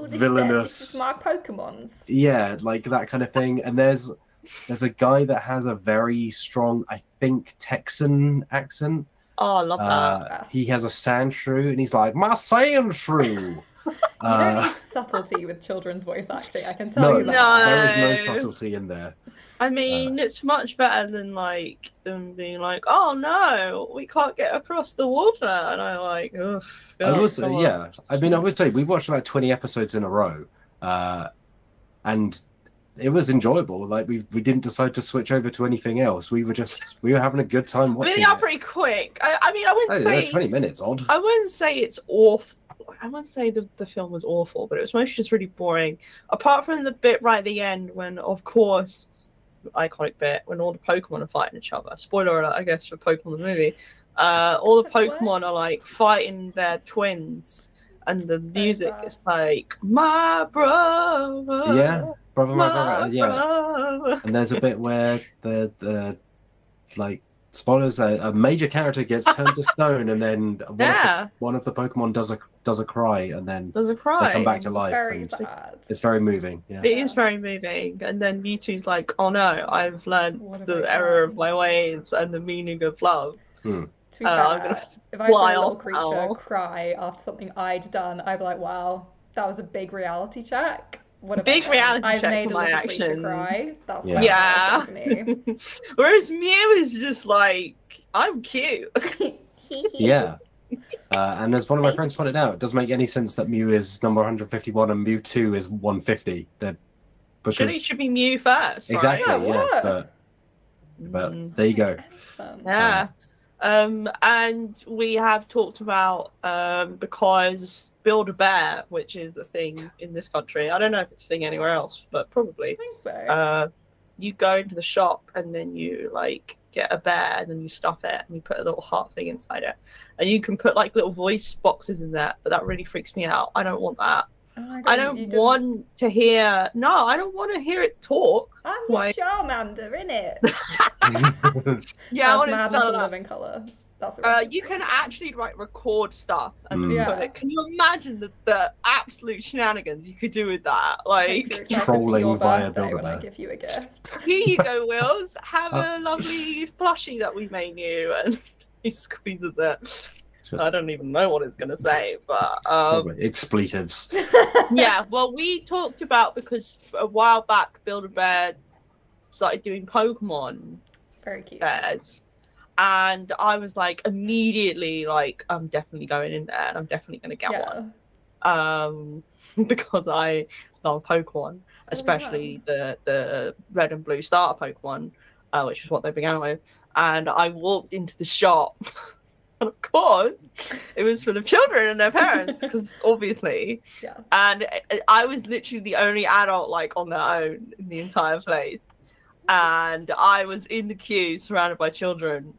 villainous. This is my Pokemons. Yeah, like that kind of thing. And there's a guy that has a very strong, I think, Texan accent. Oh, I love that. He has a Sandshrew, and he's like, my Sandshrew! You don't need subtlety with children's voice acting, I can tell you that. No. There is no subtlety in there. I mean, it's much better than like them being like, oh no, we can't get across the water. And I'm like, ugh. I would say, we watched about 20 episodes in a row, and it was enjoyable. Like we didn't decide to switch over to anything else. We were having a good time watching. They are pretty quick. I mean, I wouldn't say 20 minutes odd. I wouldn't say it's awful. I wouldn't say the film was awful, but it was mostly just really boring. Apart from the bit right at the end when, of course, the iconic bit when all the Pokemon are fighting each other. Spoiler alert, I guess, for Pokemon the movie. All the Pokemon are like fighting their twins, and the music is like my brother. Yeah. Brother, yeah. And there's a bit where the like spoilers, a major character gets turned to stone, and then one of the Pokemon does a cry, and then they come back to life. Very sad. It's very moving. Yeah. It is very moving. And then Mewtwo's like, "Oh no, I've learned the error of my ways and the meaning of love." To be fair, if I saw a little creature cry after something I'd done, I'd be like, "Wow, that was a big reality check." What a big reality check for my actions. That's Whereas Mew is just like, I'm cute. Yeah. And as one of my friends pointed out, it doesn't make any sense that Mew is number 151 and Mewtwo is 150. Because it should be Mew first, right? Exactly, Yeah, but there you go. Yeah. And we have talked about because Build-A-Bear, which is a thing in this country. I don't know if it's a thing anywhere else, but probably. I think so. You go into the shop and then you like get a bear and then you stuff it and you put a little heart thing inside it. And you can put like little voice boxes in there, but that really freaks me out. I don't want that. Oh my God, I don't want to hear. No, I don't want to hear it talk. I'm the Charmander, Yeah, innit? I want Madness to in start. Living Colour. That's right. You can actually record stuff and Mm. put it. Can you imagine the absolute shenanigans you could do with that? Like Trolling via Build-A-Bear when I Build-A-Bear. give you a gift. here you go, Wills. Have a lovely plushie that we made you, and he squeezes it. I don't even know what it's gonna say, but expletives. yeah. Well, we talked about because a while back, Build-A-Bear started doing Pokémon Very cute. bears. And I was like, immediately, like, I'm definitely going in there and I'm definitely going to get one. Because I love Pokemon, especially the red and blue starter Pokemon, which is what they began with. And I walked into the shop. And of course, it was for the children and their parents, because obviously. Yeah. And I was literally the only adult, like, on their own in the entire place. And I was in the queue surrounded by children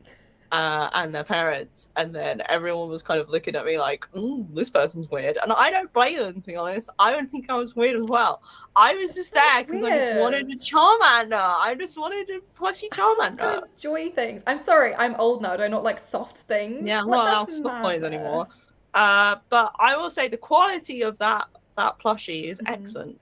and their parents, and then everyone was kind of looking at me like, this person's weird. And I don't blame them, to be honest. I don't think I was weird as well. I was just there because I just wanted a Charmander. I just wanted a plushy Charmander. Kind of joy things. I'm sorry, I'm old now. Do I not like soft things? Yeah, I'm not allowed soft toys anymore. But I will say the quality of that plushie is excellent,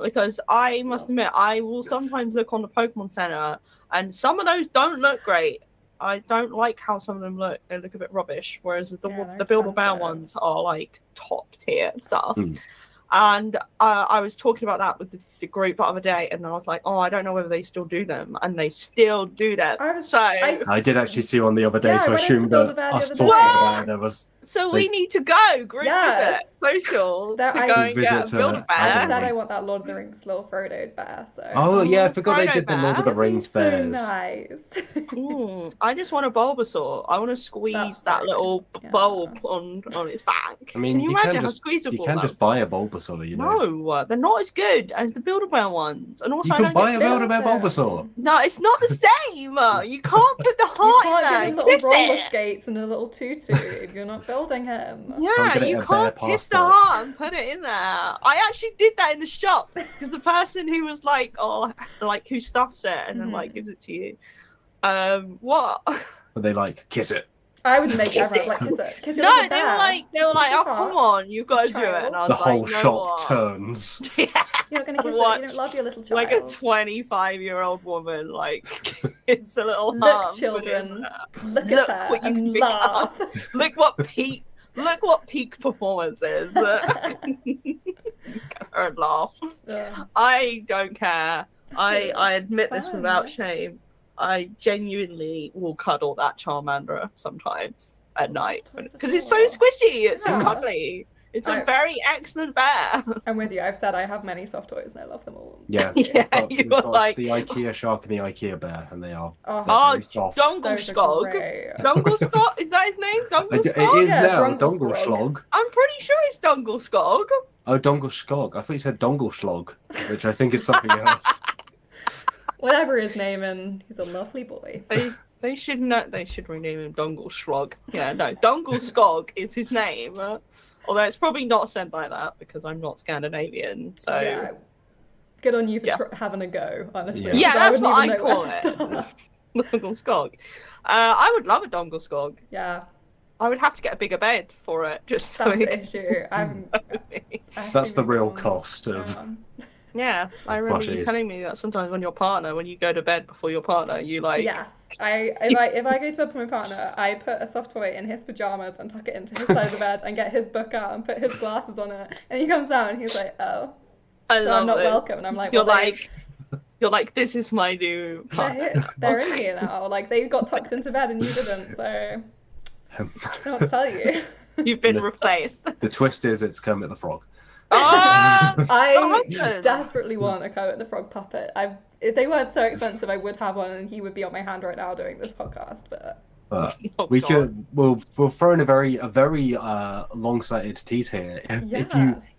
because I must admit I will sometimes look on the Pokemon Center and some of those don't look great. I don't like how some of them look. They look a bit rubbish, whereas the Build-A-Bear ones are like top tier stuff. And I was talking about that with the group the other day, and I was like, I don't know whether they still do them, and they still do them. I did actually see one the other day, so I assumed that us talking about there was. So we need to go group visit social to go and get a Build-A-Bear. I said I want that Lord of the Rings little Frodo bear. So. Oh yeah, I forgot they did the Lord of the Rings bears. So nice. I just want a Bulbasaur. I want to squeeze that little bulb on its back. I mean, can you imagine how squeezable? You can just buy a Bulbasaur, you know. No, they're not as good as the Build-A-Bear ones. And also, you can buy a Build-A-Bear Bulbasaur. No, it's not the same. You can't put the heart in there. You can't get little roller skates and a little tutu. You're not building him. Yeah, you can't kiss the heart and put it in there. I actually did that in the shop because the person who was like, who stuffs it and then like gives it to you. What? Were they like, kiss it? I would make everyone like kiss it. Kiss no, they were like, oh come on, you've got to do it. And I was the whole like, shop turns. Yeah. You're not gonna kiss it. You don't love your little child. Like a 25-year-old woman, like it's a little. Look, children. Look at her what you and can laugh. Look what peak performance is. And laugh. Yeah. I don't care. I admit this without shame. I genuinely will cuddle that Charmander sometimes at night because it's so squishy. It's so cuddly. It's a very excellent bear. I'm with you. I've said I have many soft toys and I love them all. Yeah, we've got like the IKEA shark and the IKEA bear, and they are very soft. Dongleskog. Dongleskog? Is that his name? Dongleskog? It is now Dongleskog. I'm pretty sure it's Dongleskog. Oh, Dongleskog. I thought you said Dongleslog, which I think is something else. Whatever his name, and he's a lovely boy. They should rename him Dongleskog. Yeah, no, Dongleskog is his name. Although it's probably not said like that because I'm not Scandinavian. So yeah. Good on you for having a go, honestly. Yeah, that's what I call it. Dongleskog. I would love a Dongleskog. Yeah. I would have to get a bigger bed for it, just so that's the issue. That's the real cost of. Yeah, I remember you telling me that sometimes when you go to bed before your partner, you like. Yes, if I go to bed with my partner, I put a soft toy in his pajamas and tuck it into his side of the bed and get his book out and put his glasses on it, and he comes down and he's like, "Oh, I'm not welcome," and I'm like, You're like, this is my new partner. They're in here now. Like they got tucked into bed and you didn't, so I don't know what to tell you. You've been replaced. The twist is it's Kermit the Frog. Oh, I Puppets. desperately want a Kermit the Frog puppet. If they weren't so expensive, I would have one, and he would be on my hand right now doing this podcast. But Oh, we God. we'll throw in a very long-sighted tease here. If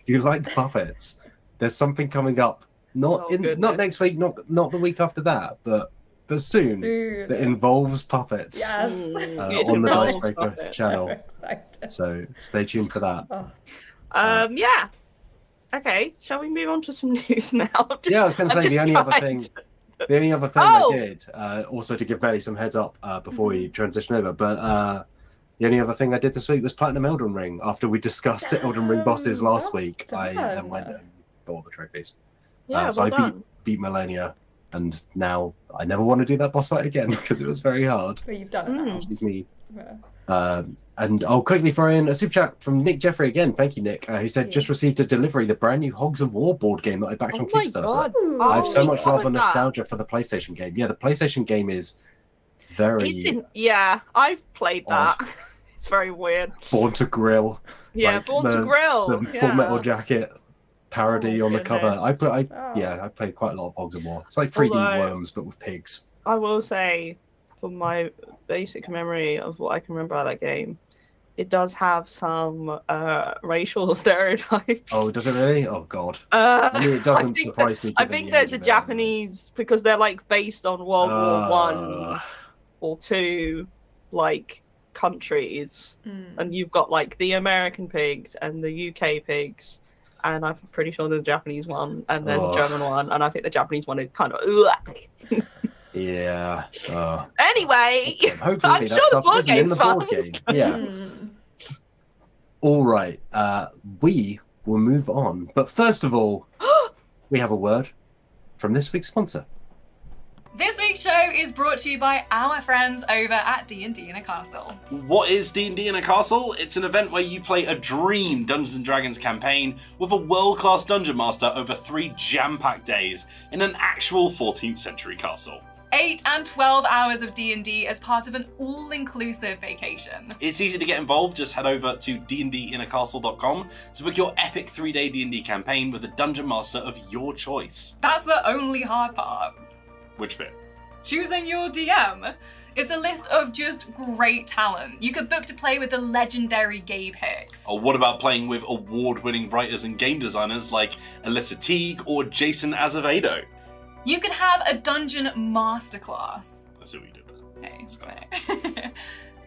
you like puppets, there's something coming up. Not goodness. next week, not the week after that, but soon. That involves puppets. Yes. On the involves Dicebreaker puppets. channel. Excited. So stay tuned for that. Oh. Yeah. Okay, shall we move on to some news now? Yeah, I was going to say the only other thing Oh! I did, also to give Betty some heads up before we transition over, but the only other thing I did this week was Platinum Elden Ring. After we discussed Elden Ring bosses last week, I then went and got all the trophies. Yeah, So I beat Millennia, and now I never want to do that boss fight again because it was very hard. But you've done it now. Excuse me. Yeah. And I'll quickly throw in a super chat from Nick Jeffrey again. Thank you, Nick. Who said just received a delivery, the brand new Hogs of War board game that I backed on Kickstarter. God. I have so Oh, much I love like and that. nostalgia for the PlayStation game. Yeah, the PlayStation game is very Yeah, I've played that. It's very weird. Born to Grill. Yeah, Like Born to Grill. The Full Metal Jacket parody on the cover. goodness. I played quite a lot of Hogs of War. It's like 3D worms but with pigs. I will say, from my basic memory of what I can remember about that game, it does have some racial stereotypes. Oh, does it really? Oh God. I mean, it doesn't surprise me. I given think the there's age a of it. Japanese, because they're like based on World War One or Two, like countries, and you've got like the American pigs and the UK pigs, and I'm pretty sure there's a Japanese one and there's a German one, and I think the Japanese one is kind of. Yeah. Anyway, Hopefully I'm that sure the stuff board isn't in the game's board fun. game. Yeah. All right. We will move on, but first of all, we have a word from this week's sponsor. This week's show is brought to you by our friends over at D&D in a Castle. What is D&D in a Castle? It's an event where you play a dream Dungeons & Dragons campaign with a world-class dungeon master over 3 jam-packed days in an actual 14th century castle. 8 and 12 hours of D&D as part of an all-inclusive vacation. It's easy to get involved. Just head over to dndinacastle.com to book your epic 3-day D&D campaign with a dungeon master of your choice. That's the only hard part. Which bit? Choosing your DM. It's a list of just great talent. You could book to play with the legendary Gabe Hicks. Or what about playing with award-winning writers and game designers like Alyssa Teague or Jason Azevedo? You could have a dungeon masterclass. I see what you did there. Hey, It's right.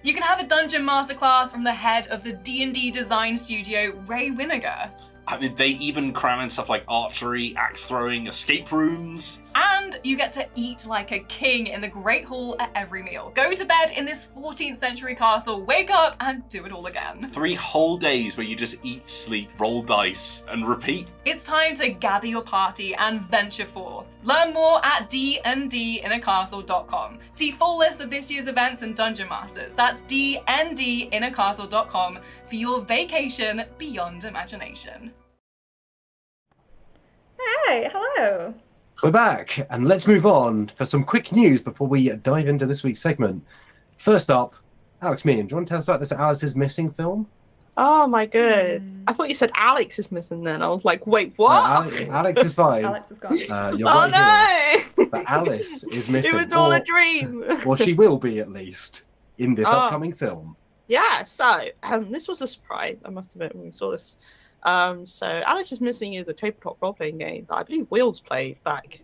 You can have a dungeon masterclass from the head of the D&D design studio, Ray Winiger. I mean, they even cram in stuff like archery, axe throwing, escape rooms. And you get to eat like a king in the Great Hall at every meal. Go to bed in this 14th century castle, wake up, and do it all again. 3 whole days where you just eat, sleep, roll dice, and repeat. It's time to gather your party and venture forth. Learn more at dndinacastle.com. See full list of this year's events and dungeon masters. That's dndinacastle.com for your vacation beyond imagination. Hey, hello. We're back, and let's move on for some quick news before we dive into this week's segment. First up, Alex Meehan, do you want to tell us about this Alice is Missing film? Oh my god. I thought you said Alex is missing then. I was like, wait, what? Alex is fine. Alex is gone. You're Oh right no! here. But Alice is missing. It was all a dream. Or she will be, at least, in this upcoming film. Yeah, so this was a surprise, I must admit, when we saw this. So Alice is Missing is a tabletop role-playing game that I believe Wheels played back.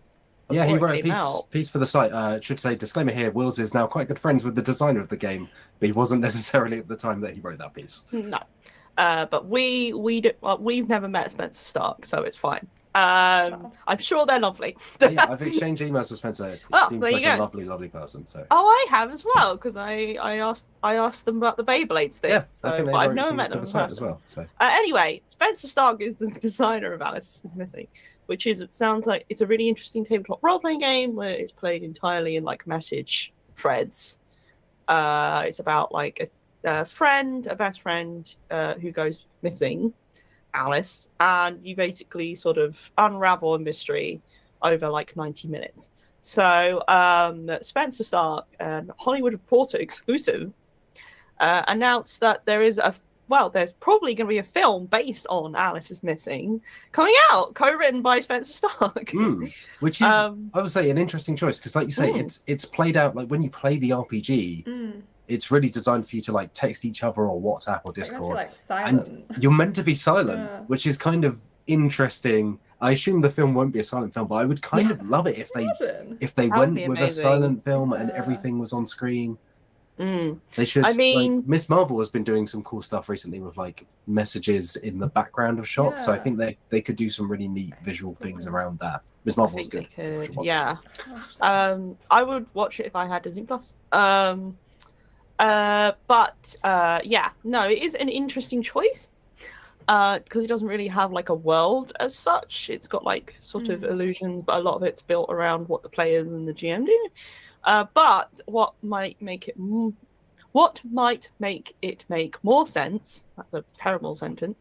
Yeah, he before wrote it a came out. piece for the site. Should say, disclaimer here, Wills is now quite good friends with the designer of the game, but he wasn't necessarily at the time that he wrote that piece. No. But we've never met Spencer Stark, so it's fine. I'm sure they're lovely. Yeah, I've exchanged emails with Spencer. He Oh, seems there like you a go. lovely person. So Oh, I have as well, because I asked them about the Beyblades thing. yeah, So, I think they but I've wrote never something met for them the in site as person. well. So Anyway, Spencer Stark is the designer of Alice is Missing, which sounds like it's a really interesting tabletop role-playing game where it's played entirely in like message threads. It's about like a best friend who goes missing, Alice, and you basically sort of unravel a mystery over like 90 minutes. So Spencer Stark, Hollywood Reporter exclusive, announced that there is well, there's probably going to be a film based on Alice is Missing coming out, co-written by Spencer Stark. Which is, I would say, an interesting choice because, like you say, it's played out like when you play the RPG. It's really designed for you to like text each other or WhatsApp or Discord. Like silent. And you're meant to be silent, which is kind of interesting. I assume the film won't be a silent film, but I would kind of love it if they went with a silent film and everything was on screen. They should. I mean, like, Miss Marvel has been doing some cool stuff recently with like messages in the background of shots. So I think they could do some really neat visual things around that. Miss Marvel's good. Yeah. I would watch it if I had Disney Plus. But no, it is an interesting choice because it doesn't really have like a world as such. It's got like sort of illusions, but a lot of it's built around what the players and the GM do. But what might make it make more sense, that's a terrible sentence,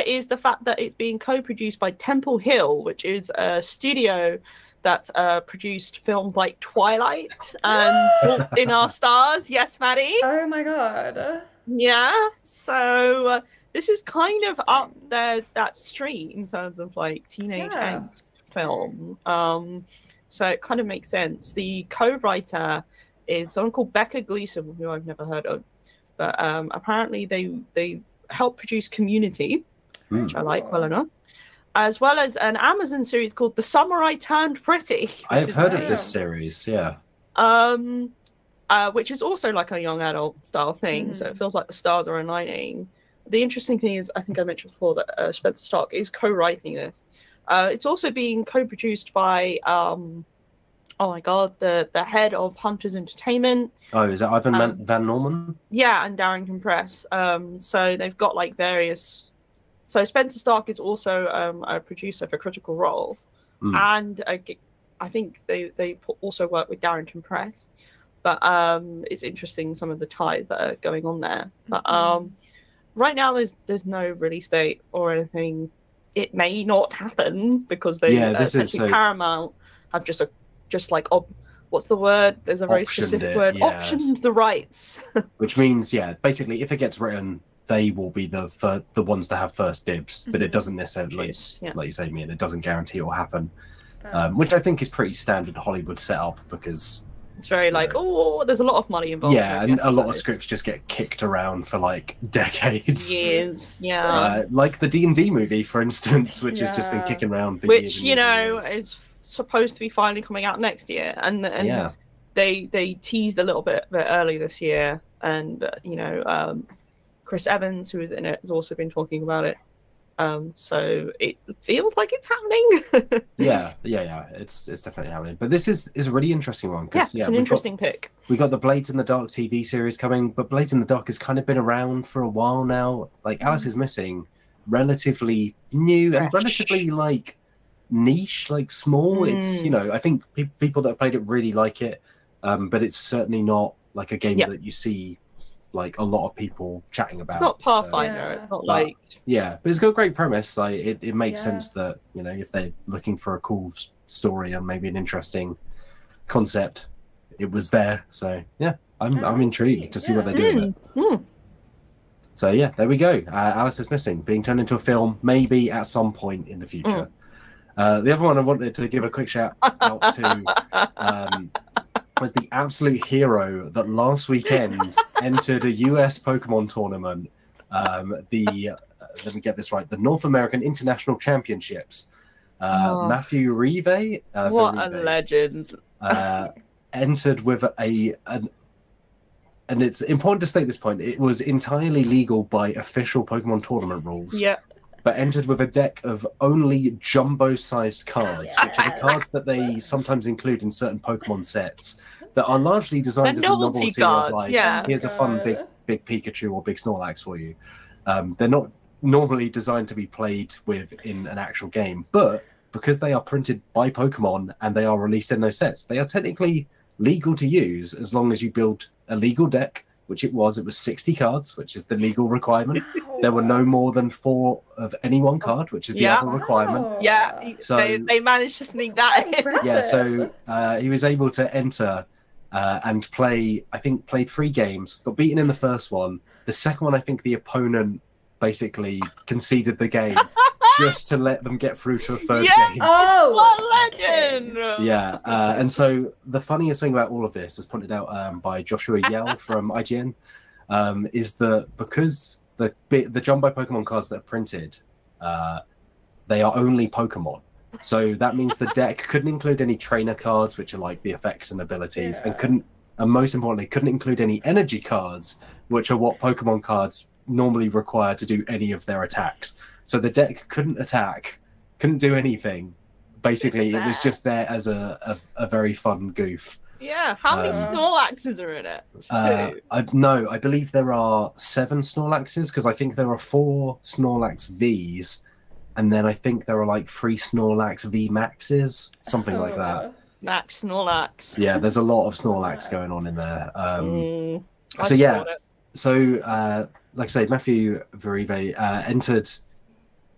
is the fact that it's being co-produced by Temple Hill, which is a studio that produced films like Twilight and Fault in Our Stars. Yes, Maddie? Oh my god. Yeah, so this is kind of up there, that street in terms of like teenage angst film. So it kind of makes sense. The co-writer is someone called Becca Gleason, who I've never heard of. But apparently they helped produce Community, which I like well enough, as well as an Amazon series called The Summer I Turned Pretty. I have heard of this series, yeah. Which is also like a young adult style thing, so it feels like the stars are aligning. The interesting thing is, I think I mentioned before that Spencer Stark is co-writing this. It's also being co-produced by, oh my god, the head of Hunters Entertainment. Oh, is that Ivan Van Norman? Yeah, and Darrington Press. So they've got like various. So Spencer Stark is also a producer for Critical Role, and I think they also work with Darrington Press. But it's interesting some of the ties that are going on there. But right now there's no release date or anything. It may not happen because they Paramount have just like what's the word? There's a very specific word. Optioned the rights. Which means, basically, if it gets written, they will be the ones to have first dibs. But it doesn't necessarily, like you say, it doesn't guarantee it will happen. Which I think is pretty standard Hollywood setup because it's very like, there's a lot of money involved. Yeah, and a lot of scripts just get kicked around for like decades. Years, like the D&D movie, for instance, which has just been kicking around for years. Which, is supposed to be finally coming out next year. And they teased a little bit early this year. And, Chris Evans, who is in it, has also been talking about it. So it feels like it's happening. yeah, it's definitely happening. But this is a really interesting one because it's an interesting pick. We got the Blades in the Dark TV series coming, but Blades in the Dark has kind of been around for a while now. Like Alice is Missing, relatively new and relatively like niche, like small. It's I think people that have played it really like it, but it's certainly not like a game that you see like a lot of people chatting about. It's not Pathfinder. It's not like but it's got a great premise. Like it makes sense that if they're looking for a cool story and maybe an interesting concept, it was there. So I'm intrigued to see what they do with it. So there we go. Alice is Missing being turned into a film maybe at some point in the future. The other one I wanted to give a quick shout out to was the absolute hero that last weekend entered a US Pokemon tournament. Let me get this right, the North American International Championships. Matthew Rive, what a legend, entered with and it's important to state this point, it was entirely legal by official Pokemon tournament rules. But entered with a deck of only jumbo-sized cards, which are the cards that they sometimes include in certain Pokemon sets that are largely designed as a novelty of like, here's a fun big Pikachu or big Snorlax for you. They're not normally designed to be played with in an actual game, but because they are printed by Pokemon and they are released in those sets, they are technically legal to use as long as you build a legal deck, which it was 60 cards, which is the legal requirement. There were no more than 4 of any one card, which is the other requirement. So they managed to sneak that in. So he was able to enter and played 3 games. Got beaten in the first one. The second one, I think the opponent basically conceded the game just to let them get through to a third game. Oh, what legend! Yeah, and so the funniest thing about all of this, as pointed out by Joshua Yell from IGN, is that because the jumbo Pokemon cards that are printed, they are only Pokemon. So that means the deck couldn't include any trainer cards, which are like the effects and abilities, and most importantly, couldn't include any energy cards, which are what Pokemon cards normally require to do any of their attacks. So the deck couldn't attack, couldn't do anything. Basically, it was just there as a very fun goof. Yeah, how many Snorlaxes are in it? 2. I believe there are 7 Snorlaxes, because I think there are 4 Snorlax Vs, and then I think there are like 3 Snorlax V Maxes, something like that. Max Snorlax. Yeah, there's a lot of Snorlax going on in there. Like I say, Matthew Verive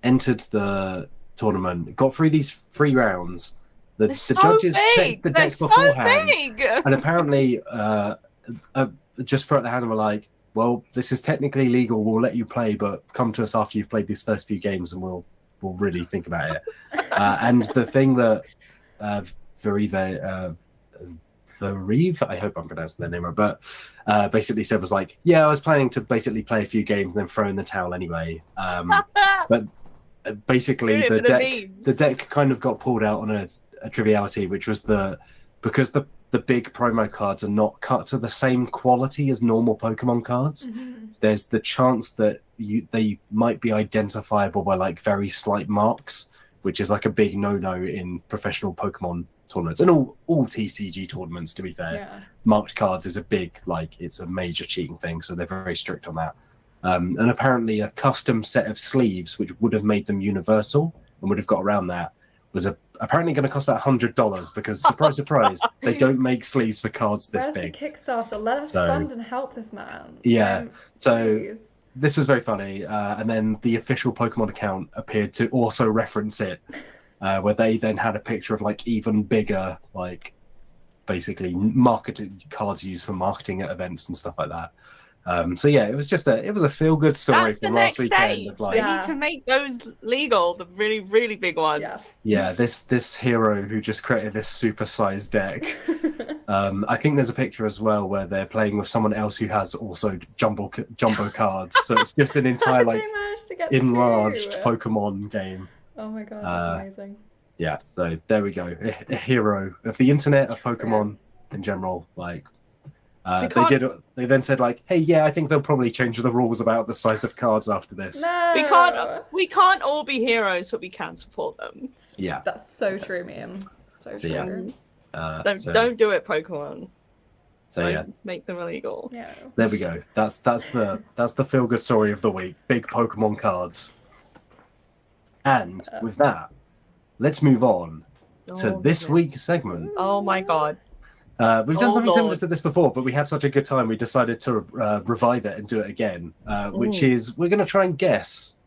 entered the tournament, got through these 3 rounds. The judges checked the decks beforehand, and apparently just threw out the hand and were like, well, this is technically legal, we'll let you play, but come to us after you've played these first few games and we'll really think about it. And the thing that Verive, I hope I'm pronouncing their name right, but basically said was like, yeah, I was planning to basically play a few games and then throw in the towel anyway. But basically the deck kind of got pulled out on a triviality, which was because the big promo cards are not cut to the same quality as normal Pokemon cards. There's the chance that they might be identifiable by like very slight marks, which is like a big no-no in professional Pokemon tournaments and all TCG tournaments, to be fair. Yeah. Marked cards is a big, it's a major cheating thing, so they're very strict on that. And apparently a custom set of sleeves, which would have made them universal and would have got around that, was apparently going to cost about $100, because surprise, surprise, they don't make sleeves for cards this big. The Kickstarter? Let us fund and help this man. Yeah, so please. This was very funny. And then the official Pokemon account appeared to also reference it, where they then had a picture of like even bigger, like basically marketed cards used for marketing at events and stuff like that. So yeah, it was a feel good story from last weekend. Of like, they need to make those legal, the really, really big ones. Yeah, this hero who just created this super-sized deck. I think there's a picture as well where they're playing with someone else who has also jumbo cards. So it's just an entire like enlarged Pokemon game. Oh my god, that's amazing. Yeah, so there we go. A hero of the internet, of Pokemon in general. Like, they then said like, hey, yeah, I think they'll probably change the rules about the size of cards after this. No! We can't all be heroes, but we can support them. Yeah, that's so true, ma'am. So true. Yeah. Don't do it, Pokemon. So don't make them illegal. Yeah. There we go. That's the feel good story of the week. Big Pokemon cards. And with that, let's move on to this week's segment. Oh my god. We've done something similar to this before, but we had such a good time we decided to revive it and do it again, which is we're going to try and guess.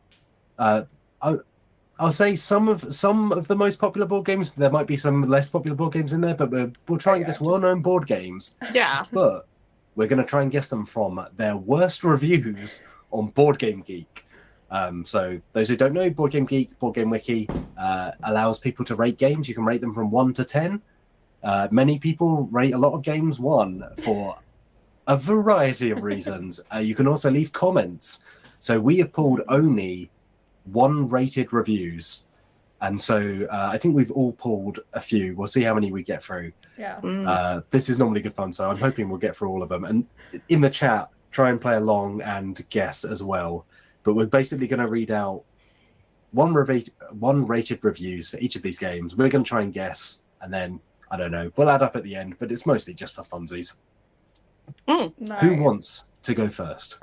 I'll say some of the most popular board games. There might be some less popular board games in there, but we'll try and guess well-known board games. Yeah. But we're going to try and guess them from their worst reviews on BoardGameGeek. So those who don't know, BoardGameGeek, Board Game Wiki, allows people to rate games. You can rate them from 1 to 10. Many people rate a lot of games 1 for a variety of reasons. You can also leave comments. So we have pulled only 1-rated reviews. And so I think we've all pulled a few. We'll see how many we get through. Yeah. This is normally good fun, so I'm hoping we'll get through all of them. And in the chat, try and play along and guess as well. But we're basically going to read out 1-rated reviews for each of these games. We're going to try and guess, and then I don't know. We'll add up at the end, but it's mostly just for funsies. Nice. Who wants to go first?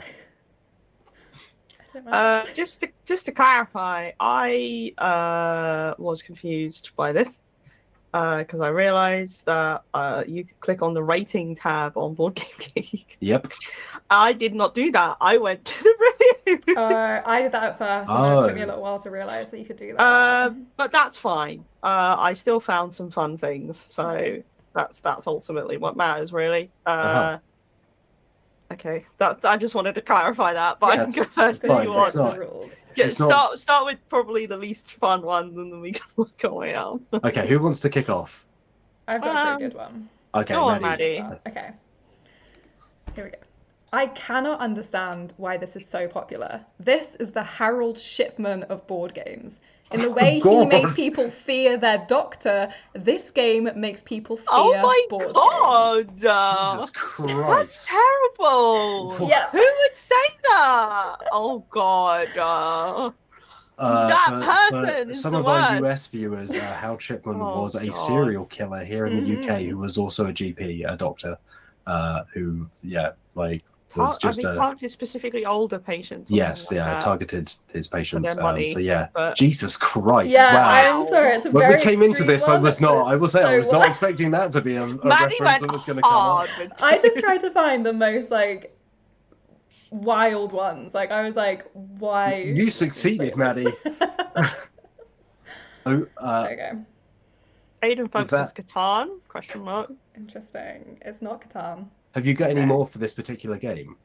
Just to clarify, I was confused by this because I realised that you could click on the rating tab on BoardGameGeek. Yep. I did not do that. I went to the review. I did that at first, and it took me a little while to realise that you could do that. But that's fine. I still found some fun things. So That's ultimately what matters, really. Okay, that I just wanted to clarify that, but I can go first if fine, you it's want. not- the rules. Start with probably the least fun one, and then we can work our way out. Okay, who wants to kick off? I've got a pretty good one. Okay, Go on, Maddie. Maddie. Okay. Here we go. I cannot understand why this is so popular. This is the Harold Shipman of board games. In the way he made people fear their doctor, this game makes people fear board games. Jesus Christ. That's terrible! Yeah. Who would say that? Oh God. That person for is some the of our worst. US viewers, Hal Chipman Oh, was a God. serial killer here in the UK who was also a GP, a doctor, who, was just targeted specifically older patients. yes, that. targeted his patients. their money, So yeah, but- Jesus Christ! Yeah, Wow. I'm sorry. It's a When very we came into extreme this, I one. was not. I will say, I was not what? expecting that to be a Maddie reference went that was going to come up. hard. with- I just tried to find the most wild ones. I was like, why? You succeeded, Maddie. Okay. Aiden focuses that- Catan? Question mark. Interesting. It's not Catan. Have you got any more for this particular game?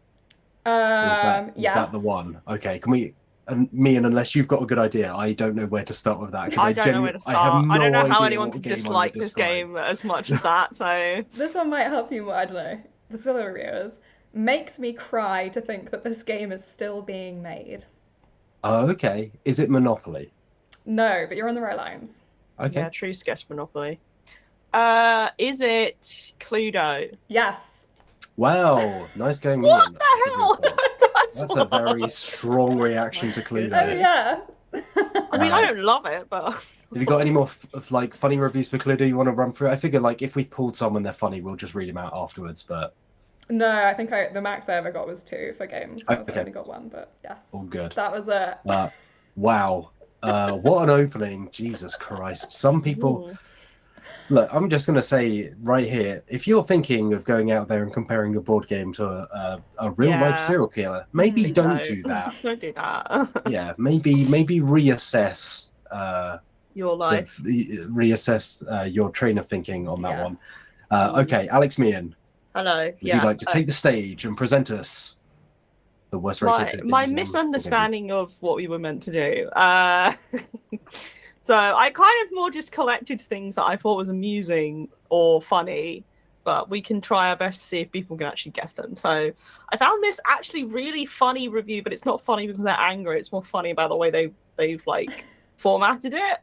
Is Yes. that the one? Okay, can we? And unless you've got a good idea, I don't know where to start with that. 'cause I don't know where to start. I have no don't know how idea anyone what could game I would dislike this describe. game as much as that. So This one might help you more. I don't know. The still reviewers makes me cry to think that this game is still being made. Oh, okay. Is it Monopoly? No, but you're on the right lines. Okay. yeah, true sketch Monopoly. Is it Cluedo? Yes. Wow, nice going. What Ian. the hell? That's a very strong reaction to Cluedo. Oh yeah. I mean, I don't love it, but Have you got any more funny reviews for Cluedo you want to run through? I figure if we've pulled some and they're funny, we'll just read them out afterwards. But No, I think the max I ever got was 2 for games. So Okay. I've only got 1, but yes. all good. That was it. Wow, what an opening! Jesus Christ. Some people. Look, I'm just going to say right here, if you're thinking of going out there and comparing your board game to a real-life Yeah. serial killer, maybe don't do that. Don't do that. Yeah, maybe reassess Your life. reassess your train of thinking on that Yes. one. Okay, Alex Meehan, Hello. would you like to take the stage and present us the worst rated my games on- misunderstanding of what we were meant to do. So I kind of more just collected things that I thought was amusing or funny, but we can try our best to see if people can actually guess them. So I found this actually really funny review, but it's not funny because they're angry. It's more funny about the way they've formatted it.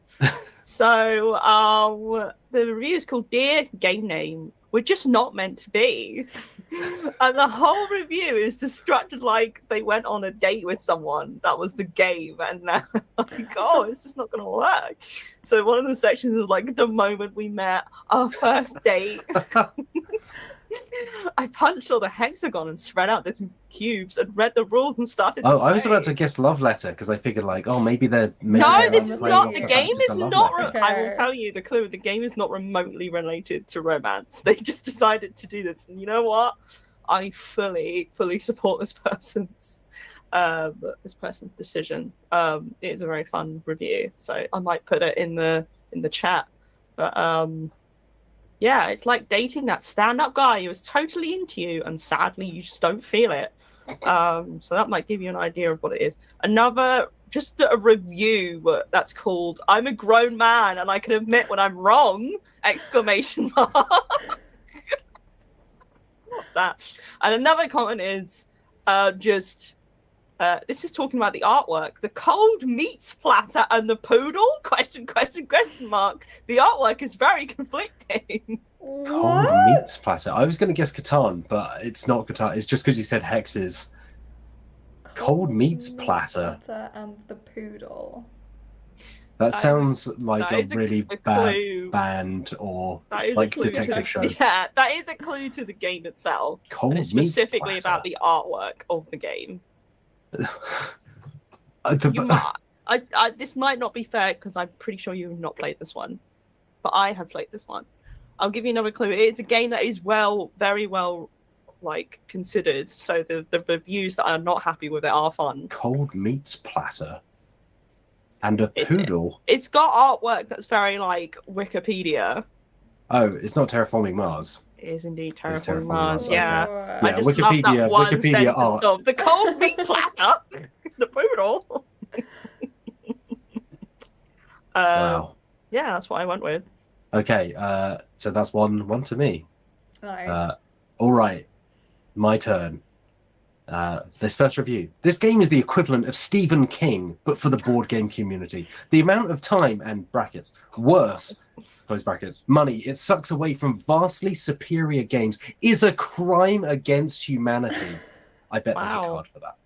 So the review is called "Dear Game Name, We're Just Not Meant to Be," and the whole review is constructed like they went on a date with someone. That was the game, and now oh, it's just not gonna work. So one of the sections is the moment we met, our first date. I punched all the hexagon and spread out the cubes and read the rules and started. Oh, I was play. about to guess love letter because I figured maybe they're No, this they're is playing not. off The the game fact is it's a love not. letter. I will tell you the clue. The game is not remotely related to romance. They just decided to do this, and you know what? I fully support this person's decision. It is a very fun review, so I might put it in the chat. But yeah, it's like dating that stand-up guy who was totally into you, and sadly you just don't feel it. So that might give you an idea of what it is. Another, just a review that's called "I'm a grown man and I can admit when I'm wrong!" Exclamation mark. Not that. And another comment is this is talking about the artwork. The cold meats platter and the poodle? Question mark. The artwork is very conflicting. Cold meats platter. I was going to guess Catan, but it's not Catan. It's just because you said hexes. Cold meats platter. And the poodle. That sounds like that a is really a bad clue. band or That is a clue detective show. Yeah, that is a clue to the game itself. Cold And it's meats specifically platter. about the artwork of the game. This might not be fair because I'm pretty sure you have not played this one, but I have played this one. I'll give you another clue. It's a game that is very well considered. So the reviews that are not happy with it are fun. Cold meats platter. And a poodle. It's got artwork that's very Wikipedia. Oh, it's not Terraforming Mars. It is indeed It's Terraforming Terraforming Mars. Mars, Yeah. okay. I Yeah, just love Wikipedia- that one Wikipedia sentence art. of the cold meat platter, the poodle. Wow. Yeah, that's what I went with. Okay, so that's one to me. Nice. All right, my turn. This first review. This game is the equivalent of Stephen King, but for the board game community. The amount of time and brackets, worse, close brackets, money it sucks away from vastly superior games is a crime against humanity. I bet there's a Wow. card for that.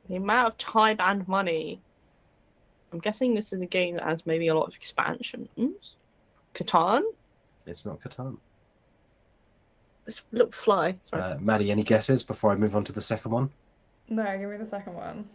The amount of time and money. I'm guessing this is a game that has maybe a lot of expansions. Catan? It's not Catan. This little fly. Sorry. Maddie, any guesses before I move on to the second one? No, give me the second one.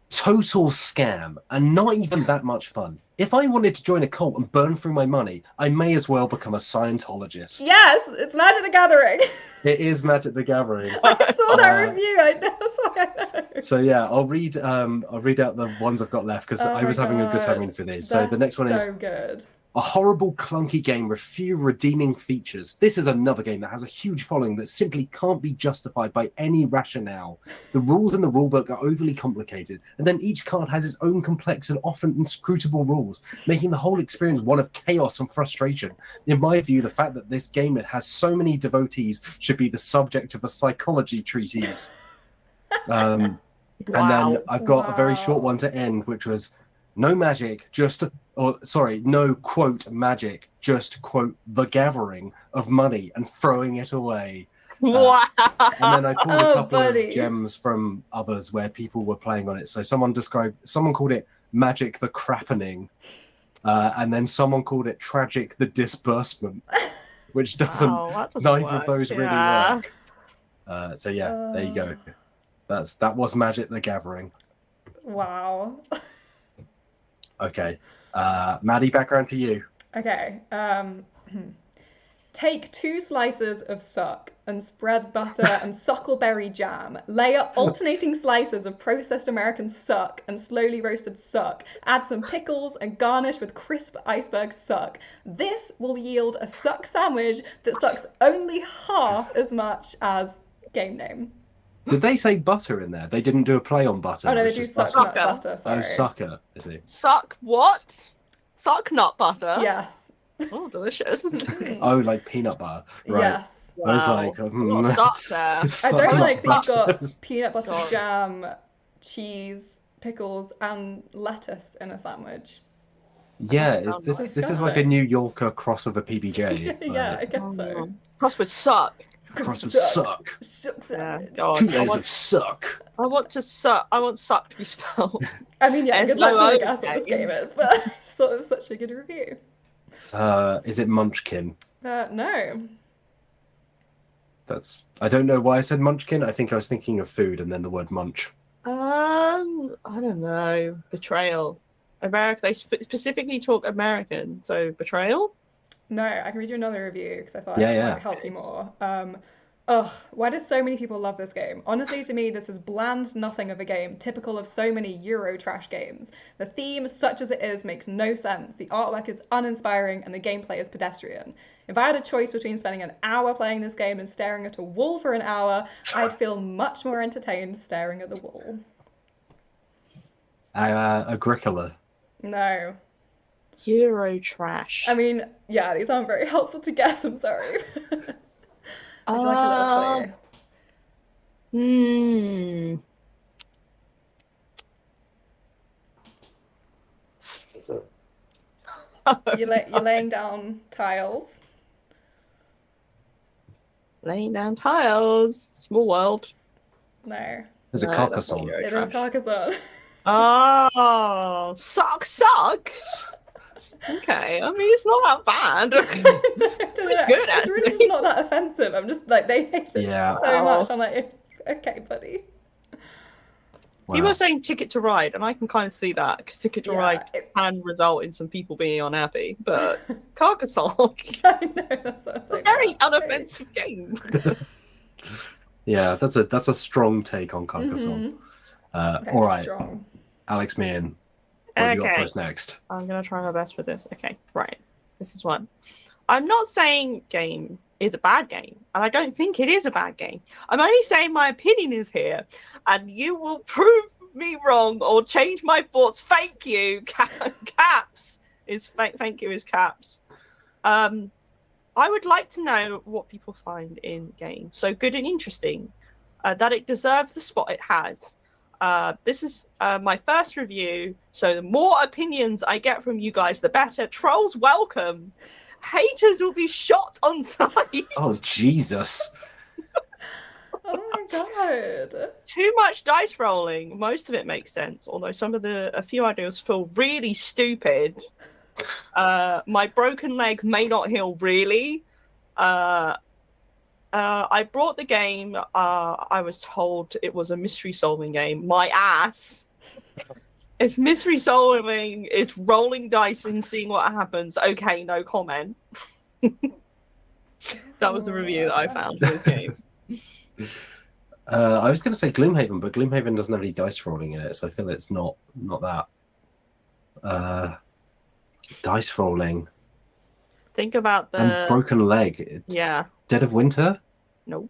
Total scam and not even that much fun. If I wanted to join a cult and burn through my money, I may as well become a Scientologist. Yes, it's Magic the Gathering. It is Magic the Gathering. I saw that review. That's why I know. So yeah, I'll read out the ones I've got left because Oh I was my having a good time God. reading through these. So the next one is so good. a horrible, clunky game with few redeeming features. This is another game that has a huge following that simply can't be justified by any rationale. The rules in the rulebook are overly complicated, and then each card has its own complex and often inscrutable rules, making the whole experience one of chaos and frustration. In my view, the fact that this game has so many devotees should be the subject of a psychology treatise. And then I've got a very short one to end, which was no magic, no quote magic, just quote the gathering of money and throwing it away. Wow. And then I pulled a couple buddy. of gems from others where people were playing on it. So someone called it Magic the Crappening, and then someone called it Tragic the Disbursement, which doesn't. Wow, that doesn't Neither work. of those really Yeah. work. So yeah, there you go. That was Magic the Gathering. Wow. Okay, Maddie, back around to you. Okay. Take 2 slices of suck and spread butter and suckleberry jam. Layer alternating slices of processed American suck and slowly roasted suck. Add some pickles and garnish with crisp iceberg suck. This will yield a suck sandwich that sucks only half as much as game name. Did they say butter in there? They didn't do a play on butter. Oh no, it they was do just suck butter. nut butter, sorry. Oh, sucker, is he? Suck what? Suck nut butter? Yes. Oh, delicious. Oh, like peanut butter. Right. Yes. I was Wow. like, A lot of suck there. I Suck don't nut like that you've got butters. peanut butter God. jam, cheese, pickles, and lettuce in a sandwich. Yeah, Sounds this nice. is like a New Yorker cross with a PBJ. Yeah, I guess so. Cross with suck. Cross with suck. Suck Yeah, sandwich. God. 2 I layers want, of suck. I want suck to be spelled. I mean, yeah, good luck trying to guess what this S-O-O-K. game is, but I just thought it was such a good review. Is it Munchkin? No. I don't know why I said Munchkin. I think I was thinking of food and then the word munch. I don't know. Betrayal. America. They specifically talk American, so betrayal. No, I can read you another review because I thought Yeah, it yeah. might help you more. Why do so many people love this game? Honestly, to me, this is bland nothing of a game, typical of so many Euro trash games. The theme, such as it is, makes no sense. The artwork is uninspiring and the gameplay is pedestrian. If I had a choice between spending an hour playing this game and staring at a wall for an hour, I'd feel much more entertained staring at the wall. Agricola. No. Euro trash. I mean, yeah, these aren't very helpful to guess, I'm sorry. Would you like a little clue? You're laying down tiles. Laying down tiles. Small world. No. There's a No, that's not Carcassonne. Euro It trash. is Carcassonne. Oh, sucks. Okay, I mean it's not that bad. I don't know. good, It's really actually. just not that offensive. I'm just like, they hate it Yeah. so much. I'm like, okay, buddy. People Wow. are saying Ticket to Ride, and I can kind of see that because Ticket to Yeah, Ride it- can result in some people being unhappy. But Carcassonne, I know, that's what I'm a saying. very That's unoffensive game. Yeah, that's a strong take on Carcassonne. Very All right, strong. Alex Meehan, what have you got Okay. for us next? I'm gonna try my best with this. Okay, right. This is one. I'm not saying game is a bad game, and I don't think it is a bad game. I'm only saying my opinion is here, and you will prove me wrong or change my thoughts. Thank you, Caps. Thank you is Caps. I would like to know what people find in games so good and interesting, that it deserves the spot it has. This is my first review, so the more opinions I get from you guys, the better. Trolls welcome. Haters will be shot on sight. Oh, Jesus. Oh my god. Too much dice rolling. Most of it makes sense, although a few ideas feel really stupid. My broken leg may not heal really. I brought the game. I was told it was a mystery solving game. My ass. If mystery solving is rolling dice and seeing what happens, okay, no comment. That was the review that I found for this game. I was going to say Gloomhaven, but Gloomhaven doesn't have any dice rolling in it, so I feel it's not that. Dice rolling. Think about the And broken leg. Yeah. Dead of Winter? Nope.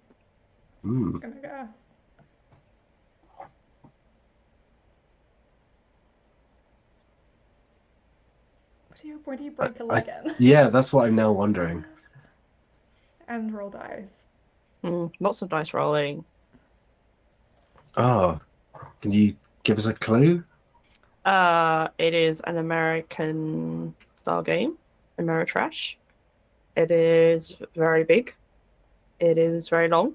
Hmm. I'm gonna guess. Where do you break a leg in? Yeah, that's what I'm now wondering. And roll dice. Lots of dice rolling. Oh, can you give us a clue? It is an American style game, Ameritrash. It is very big. It is very long.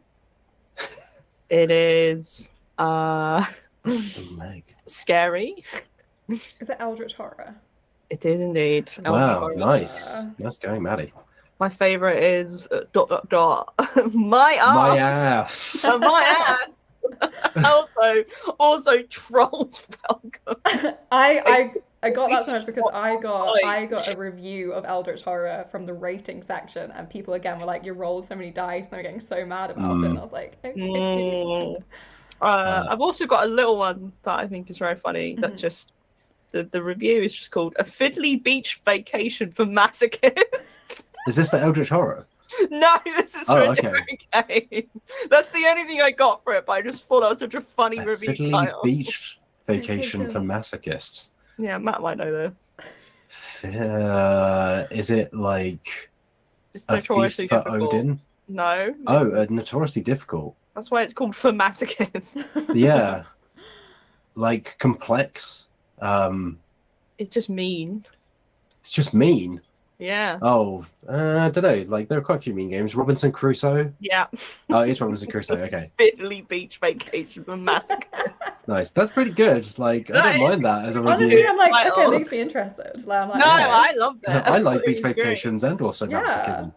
It is Leg. scary. Is it Eldritch Horror? It is indeed. Wow, nice. Nice going, Maddie. My favorite is ... my My ass. ass. My ass. also trolls welcome. I got that so much because I got a review of Eldritch Horror from the rating section, and people again were like, "You rolled so many dice," and they were getting so mad about it. And I was like, okay. I've also got a little one that I think is very funny. That just the review is just called "A Fiddly Beach Vacation for Masochists." Is this for Eldritch Horror? No, this is for a different game. That's the only thing I got for it, but I just thought that was such a funny review Fiddly title. Beach Vacation for Masochists. Yeah, Matt might know this. Is it like It's a notoriously feast for difficult. Odin? No. Oh, notoriously difficult. That's why it's called For Masochists. Yeah. Like complex. It's just mean. It's just mean. Yeah. Oh, I don't know. Like there are quite a few mean games. Robinson Crusoe. Yeah. Oh, it's Robinson Crusoe. Okay, Fiddly Beach Vacation for Masochists. nice. That's pretty good. Like I That don't is- mind that as a Honestly, review. I'm like, Quite okay, it old. makes me interested. Like, I'm like, No, okay. I love that. I like It beach was great. vacations and also Yeah. masochism.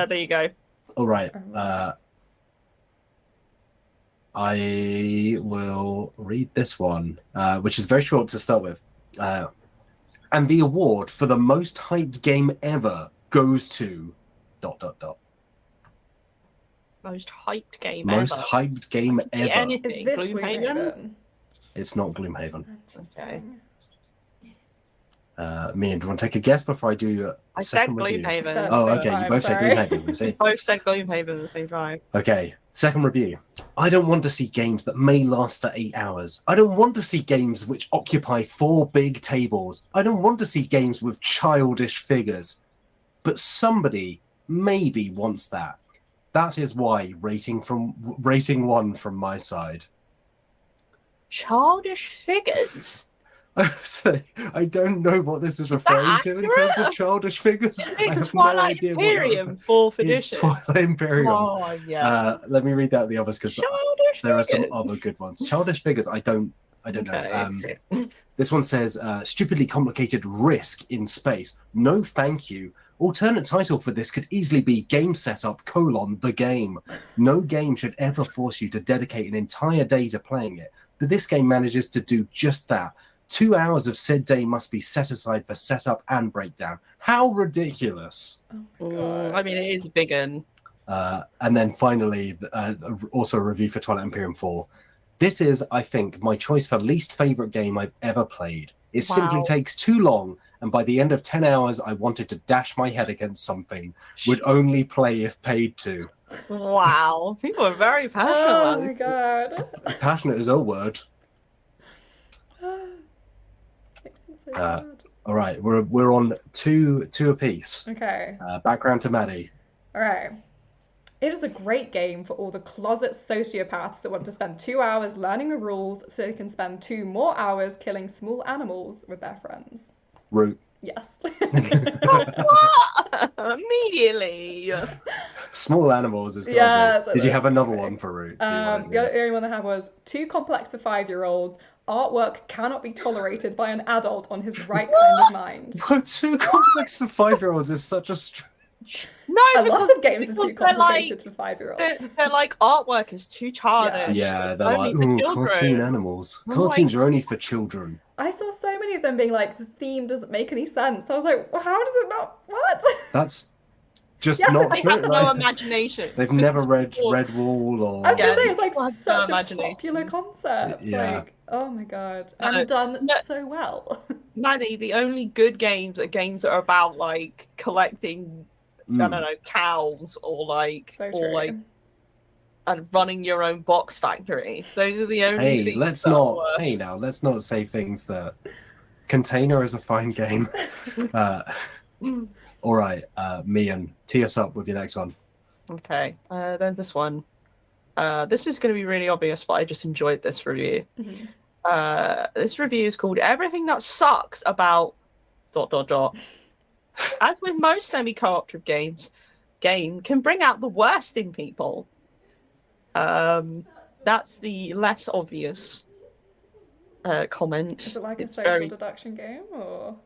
There you go. All right. I will read this one, which is very short to start with. And the award for the most hyped game ever goes to ... Most hyped game Most ever. hyped game Be ever. anything. Is this Gloomhaven? Gloomhaven? It's not Gloomhaven. Interesting. Mia, do you want to take a guess before I do I a said second review? Gloomhaven. So- Oh, Same okay. You time, both said sorry. Gloomhaven. You see? Both said Gloomhaven at the same time. Okay, second review. I don't want to see games that may last for 8 hours. I don't want to see games which occupy 4 big tables. I don't want to see games with childish figures. But somebody maybe wants that. That is why rating 1 from my side. Childish figures. I don't know what this is that referring to in terms of accurate? childish figures. Is I it have Twilight no idea what you're- Imperium 4th It's edition? Twilight Imperium. Oh, yeah. Let me read out the others because Childish there are some figures. other good ones. Childish figures, I don't know. Okay. This one says stupidly complicated Risk in space. No, thank you. Alternate title for this could easily be Game Setup: The Game. No game should ever force you to dedicate an entire day to playing it, but this game manages to do just that. 2 hours of said day must be set aside for setup and breakdown. How ridiculous! Oh my god. I mean, it is vegan. And then finally, also a review for Twilight Imperium 4. This is, I think, my choice for least favorite game I've ever played. It simply Wow. takes too long, and by the end of 10 hours, I wanted to dash my head against something. Would only play if paid to. Wow. People are very passionate Oh about my it. god. Passionate is a word. Makes me so Uh, sad. All right, we're on two apiece. Okay. Background to Maddie. All right. It is a great game for all the closet sociopaths that want to spend 2 hours learning the rules so they can spend 2 more hours killing small animals with their friends. Root. Yes. What? Immediately. Small animals is Yeah, Did you have another okay. one for Root? The only one I had was too complex for 5-year-olds. Artwork cannot be tolerated by an adult on his right kind of mind. But too complex for 5-year-olds is such a No, A because, lot of games are because too they're complicated for 5-year-olds. they're like artwork is too childish. Yeah, they're Only like, for ooh, children. cartoon animals. I'm Cartoons like- are only for children. I saw so many of them being like, the theme doesn't make any sense. I was like, well, how does it not? What? That's just Yeah, not They true. have no Like, imagination. they've Because never it's read all- Redwall or. I was Yeah, gonna say it's like people have no such a imagination. popular concept. Yeah. Like, oh my god, No, and done no. so well. Maddie, the only good games are games that are about like collecting, I don't know, cows or like So or true. like and running your own box factory. Those are the only Hey, things. let's that not. work. Hey, now let's not say things that. Container is a fine game. All right, Mian, tee us up with your next one. Okay, there's this one. This is going to be really obvious, but I just enjoyed this review. Mhm. This review is called "Everything That Sucks About ... As with most semi-cooperative games, game can bring out the worst in people. That's the less obvious comment. Is it like a It's social very deduction game or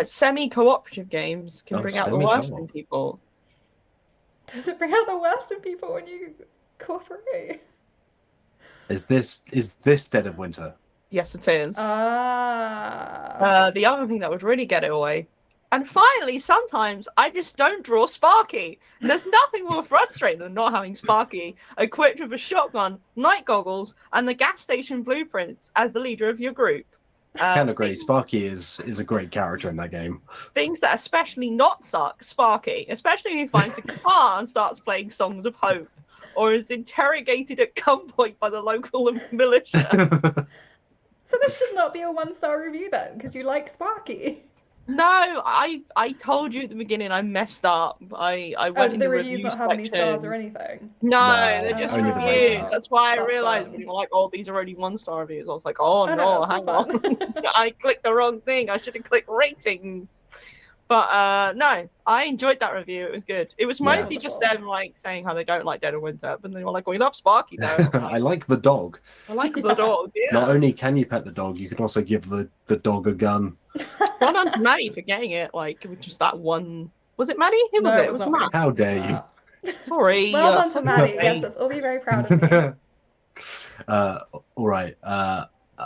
semi-cooperative games can Oh, bring out the worst semi-co-op. in people. does it bring out the worst in people when you cooperate? Is this Dead of Winter? Yes, it is. Ah. The other thing that would really get it away. And finally, sometimes I just don't draw Sparky. And there's nothing more frustrating than not having Sparky equipped with a shotgun, night goggles, and the gas station blueprints as the leader of your group. Can agree. Sparky is a great character in that game. Things that especially not suck, Sparky, especially if he finds a guitar and starts playing songs of hope, or is interrogated at gunpoint by the local militia. So this should not be a 1-star review then, because you like Sparky. No, I told you at the beginning I messed up. I went Oh, in did the the reviews review not have any stars section. or anything? No, No, they're just only the reviews. ratings. That's why I That's realized fun. when you were like, "Oh, these are only 1-star reviews." I was like, "Oh I know, no, that's hang still on, fun. I clicked the wrong thing. I should have clicked ratings." But no, I enjoyed that review. It was good. It was Yeah. mostly just them like saying how they don't like Dead of Winter, but they were like, "We love Sparky though. I like the dog. I like the Yeah. dog." Yeah. Not only can you pet the dog, you can also give the dog a gun. Well done to Maddie for getting it. Like it was just that one. Was it Maddie? Who was No, it? It was not Matt. How dare you? Sorry. Well done to fucking Maddie. me. Yes, let's all be very proud of you. All right.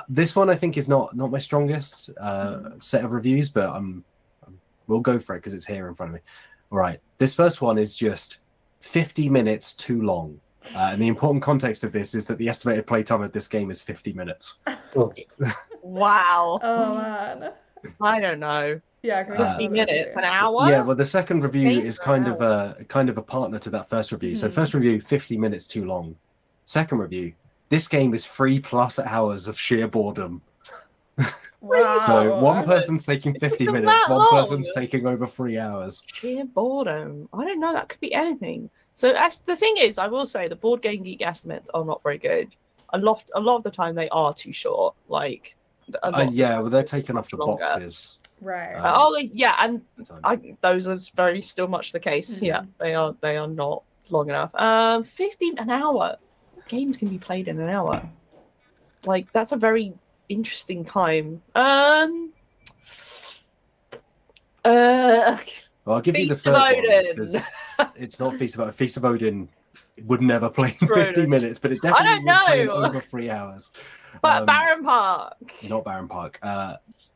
This one I think is not my strongest set of reviews, but we'll go for it because it's here in front of me. All right. This first one is just 50 minutes too long. And the important context of this is that the estimated playtime of this game is 50 minutes. Wow. Oh man. I don't know. Yeah, can we just 50 have a minutes, review? an hour? Yeah, well, the second review Maybe is for kind an of a partner to that first review. So Hmm. first review, 50 minutes too long. Second review, this game is 3+ hours of sheer boredom. Wow. So one person's taking 50 It's not minutes, that one long. person's taking over 3 hours. Sheer boredom. I don't know. That could be anything. So the thing is, I will say the BoardGameGeek estimates are not very good. A lot of the time they are too short. Like a lot Yeah, well, they're taking off the longer. boxes. Right. yeah, and those are very still much the case. Mhm. Yeah, they are not long enough. 50 an hour. Games can be played in an hour. Like that's a very interesting time. Well, I'll give you the Feast third of one Odin. because it's not Feast of Odin. Feast of Odin would never play in True. 50 minutes, but it I definitely don't would play in know. over 3 hours. But Baron Park. Not Baron Park.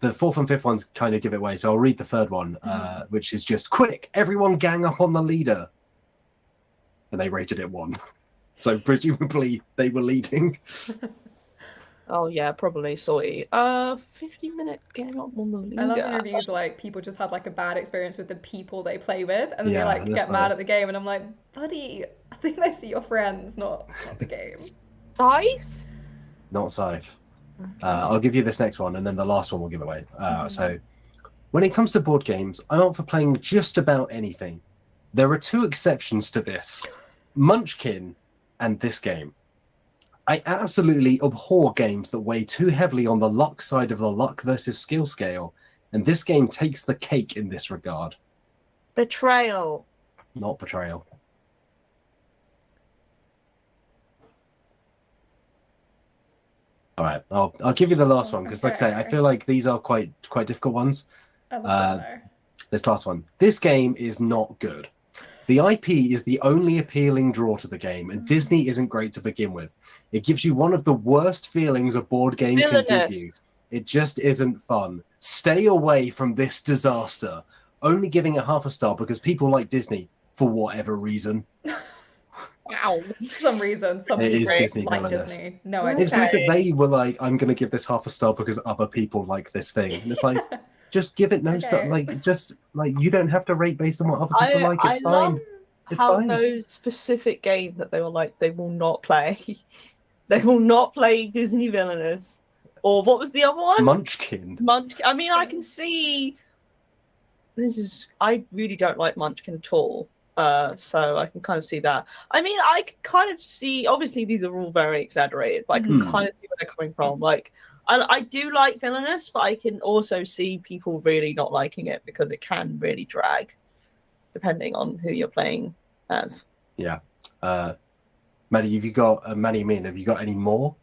The fourth and fifth ones kind of give it away, so I'll read the third one, which is just quick, everyone gang up on the leader. And they rated it 1. So presumably they were leading. Oh yeah, probably sorry. 50-minute game on the I love Linger. when reviews are like people just had like a bad experience with the people they play with, and then they Yeah, like that's get mad like- at the game, and I'm like, buddy, I think those are your friends, not the game. Scythe? Not Scythe. I'll give you this next one, and then the last one we'll give away. So, when it comes to board games, I'm up for playing just about anything. There are two exceptions to this: Munchkin and this game. I absolutely abhor games that weigh too heavily on the luck side of the luck versus skill scale, and this game takes the cake in this regard. Betrayal. Not Betrayal. All right, I'll give you the last one because, like I say, I feel like these are quite difficult ones. I love that though. This last one. This game is not good. The IP is the only appealing draw to the game, and Disney isn't great to begin with. It gives you one of the worst feelings a board game can give Villainous. you. It just isn't fun. Stay away from this disaster. Only giving it half a star because people like Disney for whatever reason. Wow. For some reason, some It is people Disney like villainous. Disney. No It's idea. weird that they were like, I'm going to give this half a star because other people like this thing. And it's like, just give it no star. Okay. Like, just like you don't have to rate based on what other people like. It's I love fine. It's how fine. those specific games that they were like, they will not play. They will not play Disney Villainous. Or what was the other one? Munchkin. Munchkin. I mean, I can see. I really don't like Munchkin at all. So I can kind of see that. I mean, I can kind of see. Obviously, these are all very exaggerated, but I can kind of see where they're coming from. Like, I do like Villainous, but I can also see people really not liking it because it can really drag, depending on who you're playing as. Yeah. Maddie, have you got any more?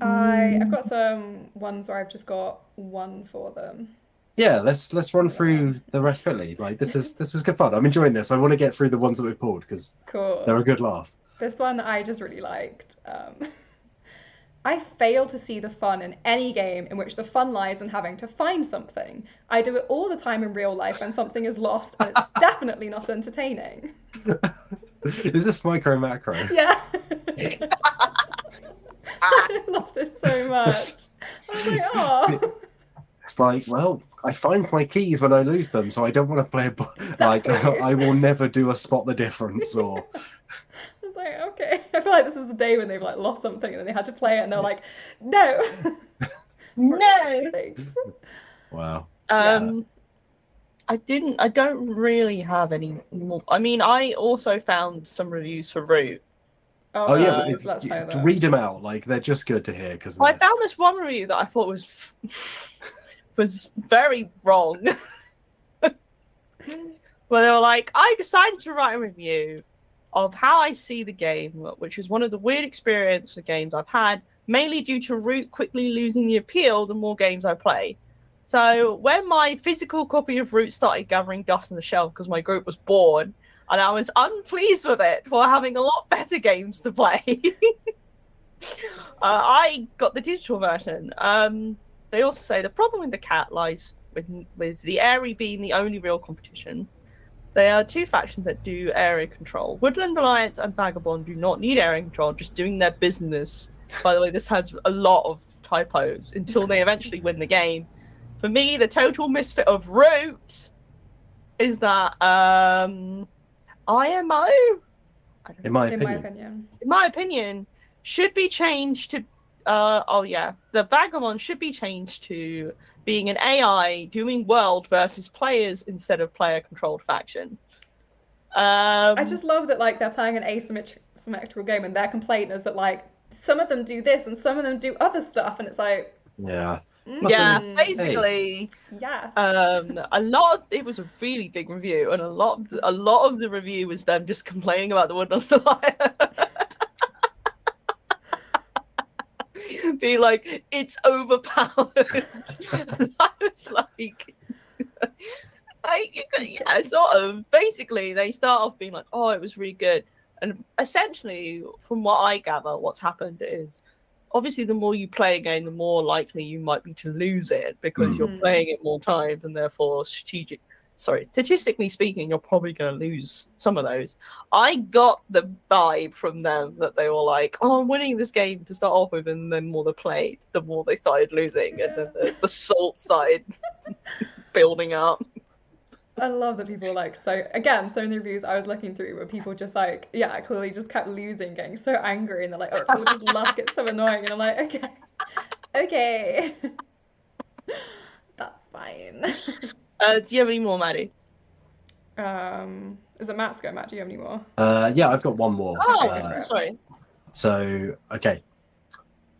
I've got some ones where I've just got one for them. Yeah, let's run through the rest quickly. Like this is good fun. I'm enjoying this. I want to get through the ones that we've pulled because Cool. they're a good laugh. This one I just really liked. I fail to see the fun in any game in which the fun lies in having to find something. I do it all the time in real life when something is lost, and it's definitely not entertaining. Is this micro macro? Yeah. I loved it so much. I was like, oh. It's like, well, I find my keys when I lose them, so I don't want to play like Exactly. I will never do a spot the difference or I was like, okay. I feel like this is the day when they've like lost something and then they had to play it and they're like, no. No. wow. I don't really have any more. I mean, I also found some reviews for Root. Oh yeah, let's play that. read them out. Like they're just good to hear because I found this one review that I thought was very wrong. Where they were like, I decided to write a review of how I see the game, which is one of the weird experiences for games I've had, mainly due to Root quickly losing the appeal the more games I play. So when my physical copy of Root started gathering dust on the shelf because my group was bored, and I was unpleased with it for having a lot better games to play, I got the digital version. They also say the problem with the cat lies with the Airy being the only real competition. There are two factions that do area control. Woodland Alliance and Vagabond do not need area control, just doing their business. By the way, this has a lot of typos until they eventually win the game. For me, the total misfit of Root is that IMO, in my In my opinion. opinion. in my opinion, should be changed to the Vagabond should be changed to being an AI doing world versus players instead of player controlled faction. I just love that like they're playing an asymmetrical game and their complaint is that like some of them do this and some of them do other stuff and it's like Yeah. yeah, Mm. basically, yes. it was a really big review, and a lot of the review was them just complaining about the Woodland Alliance. Being like, it's overpowered. And I was like, yeah, sort of. Basically, they start off being like, oh, it was really good. And essentially, from what I gather, what's happened is, obviously, the more you play a game, the more likely you might be to lose it because you're playing it more times, and therefore statistically speaking, you're probably going to lose some of those. I got the vibe from them that they were like, "Oh, I'm winning this game to start off with," and then more they played, the more they started losing, and then the salt started building up. I love that people like so in the reviews I was looking through where people just like clearly just kept losing, getting so angry, and they're like, "Oh, it's all just luck, it's so annoying," and I'm like, okay, that's fine. Do you have any more, Maddie? Is it Matt's go? Matt, do you have any more? Yeah, I've got one more. Oh, sorry. So, okay.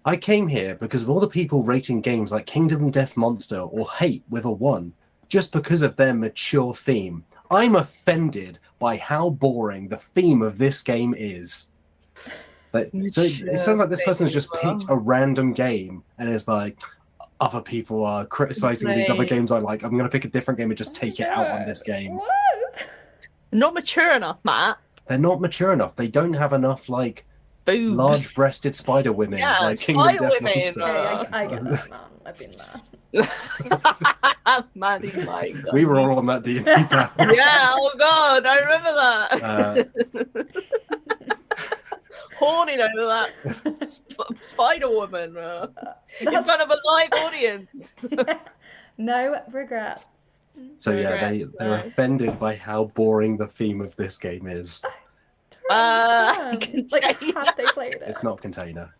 I came here because of all the people rating games like Kingdom Death Monster or Hate with a 1, just because of their mature theme. I'm offended by how boring the theme of this game is. So it sounds like this person has just picked a random game and is like, other people are criticizing these other games I like. I'm going to pick a different game and just take it out on this game. What? Not mature enough, Matt. They're not mature enough. They don't have enough like Boobs. large-breasted spider women. Yeah, like Kingdom spider Death women. Monster. Hey, I get that, man. I've been there. Maddie, my God. We were all on that D&D panel. Yeah, oh God, I remember that. Horny over that spider woman in front of a live audience. No regrets. So yeah, they're offended by how boring the theme of this game is. Like, had they played it? It's not Container.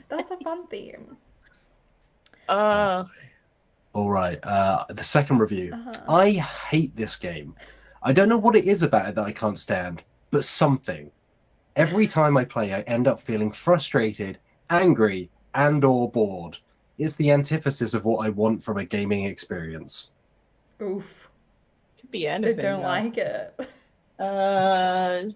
That's a fun theme. All right, the second review. I hate this game. I don't know what it is about it that I can't stand, but something. Every time I play, I end up feeling frustrated, angry, and/or bored. It's the antithesis of what I want from a gaming experience. Oof. Could be anything. They don't like it. Well,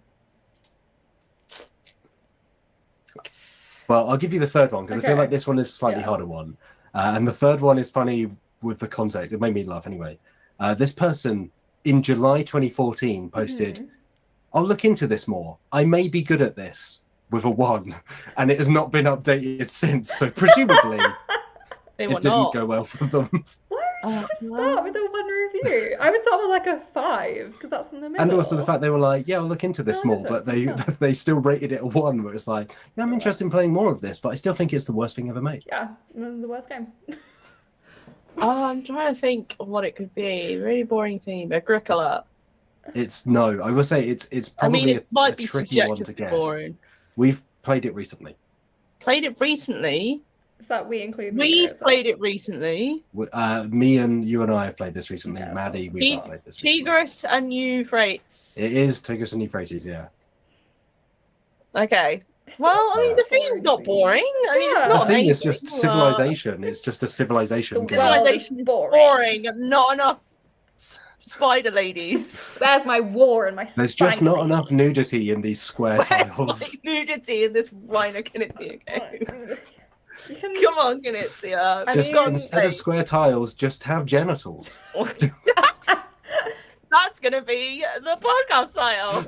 I'll give you the third one because I feel like this one is a slightly harder one. And the third one is funny with the context. It made me laugh anyway. This person in July 2014 posted, I'll look into this more. I may be good at this with a 1. And it has not been updated since. So presumably it didn't go well for them. Why would you just start with a 1 review? I would start with like a 5 because that's in the middle. And also the fact they were like, yeah, I'll look into this more. But they still rated it a 1 where it's like, yeah, I'm interested in playing more of this, but I still think it's the worst thing ever made. Yeah, this is the worst game. I'm trying to think of what it could be. Really boring theme. Agricola. I will say it's probably it might a be tricky one to guess. boring. We've played it recently. Played it recently? Is that we include? We've played it recently. Me and you and I have played this recently. Yeah, Maddie, we've not played this recently. Tigris and Euphrates. It is Tigris and Euphrates, yeah. Okay. Well, I mean, the theme's not boring. I mean, it's not. The theme is just civilization. It's just a civilization game. Civilization is boring. Not enough spider ladies. There's my war and my. There's just not enough nudity in these square tiles. There's nudity in this Rhino Knizia game. Come on, Knizia. Instead of square tiles, just have genitals. That's going to be the podcast title.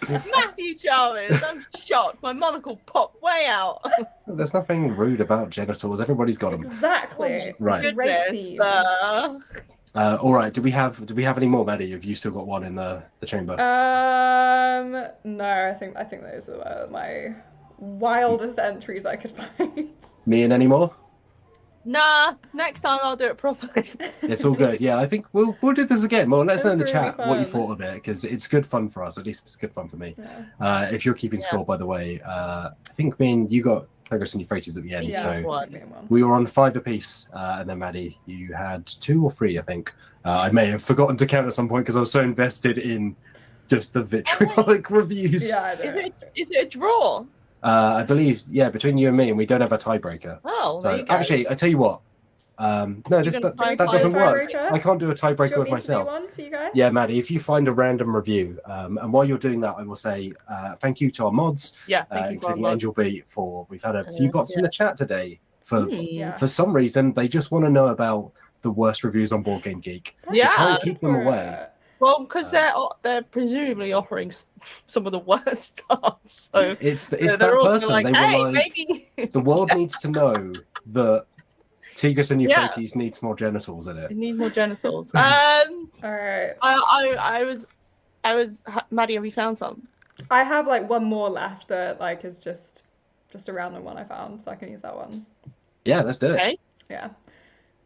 Matthew Chalmers, I'm shocked. My monocle popped way out. There's nothing rude about genitals. Everybody's got them. Exactly. Right. Goodness, all right. Do we have any more, Maddie? Have you still got one in the chamber? No. I think those are my wildest entries I could find. Me and any more? Nah, next time I'll do it properly. It's all good. Yeah, I think we'll do this again. Well, let us know in the It's chat really what you fun. thought of it, because it's good fun for us. At least it's good fun for me. Yeah. If you're keeping score, by the way, I think me and you got Tigris and Euphrates at the end. Yeah, So one. we were on 5 apiece, and then Maddie, you had 2 or 3, I think. I may have forgotten to count at some point because I was so invested in just the vitriolic reviews. Yeah, I do. Is it a draw? I believe, yeah, between you and me, and we don't have a tiebreaker. Oh, So there you go. actually, I tell you what. No, that doesn't work. tiebreaker? I can't do a Do you tiebreaker want with me to do myself. one for you guys? Yeah, Maddie, if you find a random review, and while you're doing that, I will say thank you to our mods, Yeah, thank you for including our Angel Beat, for we've had a few bots in the chat today. Yeah. For some reason, they just want to know about the worst reviews on BoardGameGeek. Yeah. Can't keep them away. Well, because they're presumably offering some of the worst stuff. So It's they're that also person. like, They hey, were like, maybe the world needs to know that Tigris and Yeah. Euphrates needs more genitals in it. It needs more genitals. All right. I was. Maddie, have you found some? I have like one more left that like is just a random one I found, so I can use that one. Yeah, let's do it. Okay. Yeah.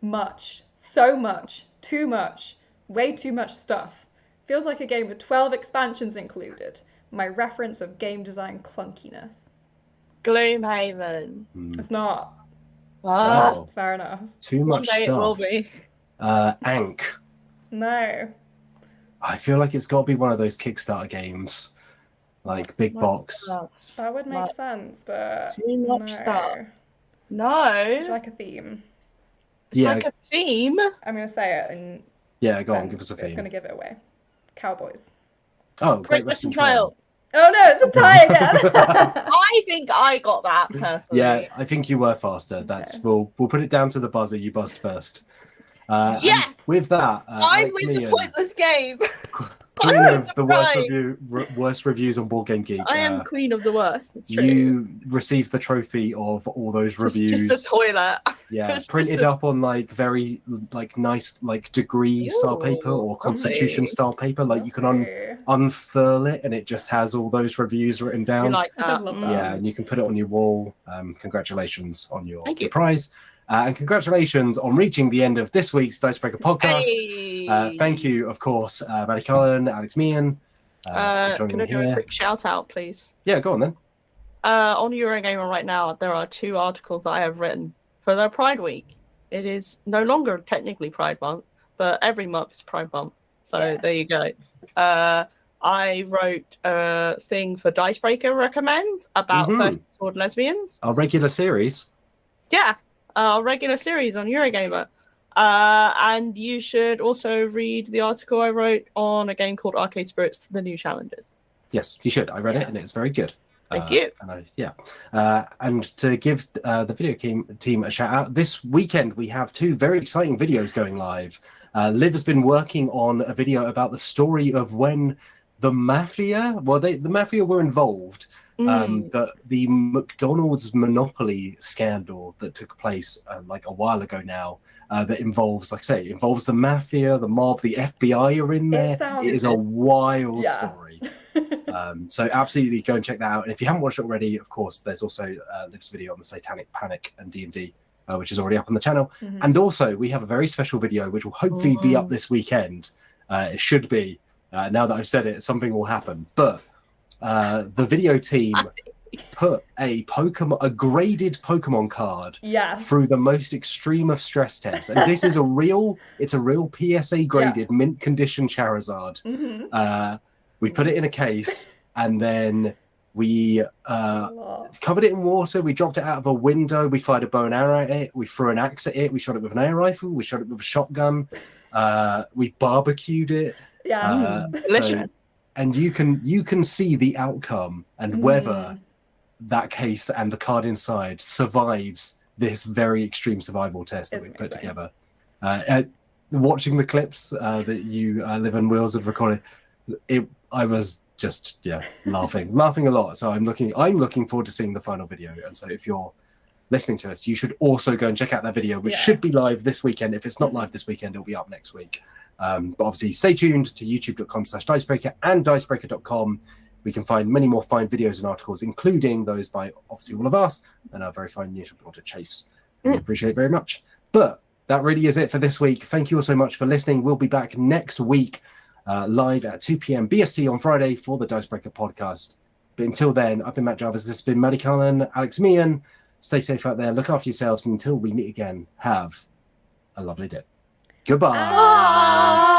Much, so much, too much, way too much stuff. Feels like a game with 12 expansions included. My reference of game design clunkiness. Gloomhaven. It's not. Wow. Fair enough. Too One much day it will stuff. be. Ankh. No. I feel like it's got to be one of those Kickstarter games, like big box. That would make Like, sense, but too much no. stuff. No. It's like a theme. It's Yeah. like a theme. I'm going to say it and Yeah, go on, then give us a it's going theme. to give it away. Cowboys. Oh, Great Western Trail. Oh no, it's a tie again. I think I got that personally. Yeah, I think you were faster. That's we'll put it down to the buzzer. You buzzed first. And Yes! with that, I Alex win the Meehan, pointless game. queen of the Right. worst reviews on BoardGameGeek. I am queen of the worst. It's true. You received the trophy of all those reviews. Just a toilet. Yeah, It's printed just a- up on like very like nice like degree style paper or constitution lovely. style paper. Like you can Okay. unfurl it and it just has all those reviews written You down. like I that? love that. Yeah, and you can put it on your wall. Congratulations on your Thank you. prize. And congratulations on reaching the end of this week's Dicebreaker podcast. Hey. Thank you, of course, Maddie Cullen, Alex Meehan. for joining Can I me do a here. quick shout out, please? Yeah, go on then. On Eurogamer right now, there are 2 articles that I have written for their Pride Week. It is no longer technically Pride Month, but every month is Pride Month. So Yeah. there you go. I wrote a thing for Dicebreaker Recommends about Mhm. First Sword Lesbians. Our regular series. Yeah, a regular series on Eurogamer. And you should also read the article I wrote on a game called Arcade Spirits: The New Challenges. Yes, you should. I read it and it's very good. Thank you. And to give the video team a shout out, this weekend we have 2 very exciting videos going live. Liv has been working on a video about the story of when the Mafia, the Mafia were involved, but the McDonald's monopoly scandal that took place like a while ago now, that involves, like I say, involves the Mafia, the mob, the FBI are in there. It is a wild story. So absolutely go and check that out. And if you haven't watched it already, of course, there's also Liv's video on the Satanic Panic and D&D, which is already up on the channel. Mhm. And also we have a very special video, which will hopefully be up this weekend. It should be. Now that I've said it, something will happen. But the video team put a graded Pokemon card Yes. through the most extreme of stress tests. And this is a real PSA graded mint condition Charizard. Mhm. We put it in a case and then we covered it in water. We dropped it out of a window. We fired a bow and arrow at it. We threw an axe at it. We shot it with an air rifle. We shot it with a shotgun. We barbecued it. Yeah. Delicious. And you can see the outcome and whether that case and the card inside survives this very extreme survival test that we put together. Watching the clips that you Liv and Wheels have recorded, I was just laughing a lot. So I'm looking forward to seeing the final video. And so if you're listening to us, you should also go and check out that video, which should be live this weekend. If it's not live this weekend, it'll be up next week. But obviously stay tuned to youtube.com/Dicebreaker and Dicebreaker.com. We can find many more fine videos and articles, including those by obviously all of us and our very fine news reporter Chase. We appreciate it very much. But that really is it for this week. Thank you all so much for listening. We'll be back next week live at 2 p.m. BST on Friday for the Dicebreaker podcast. But until then, I've been Matt Jarvis. This has been Maddie Cullen, Alex Meehan. Stay safe out there. Look after yourselves. And until we meet again, have a lovely day. Goodbye. Bye.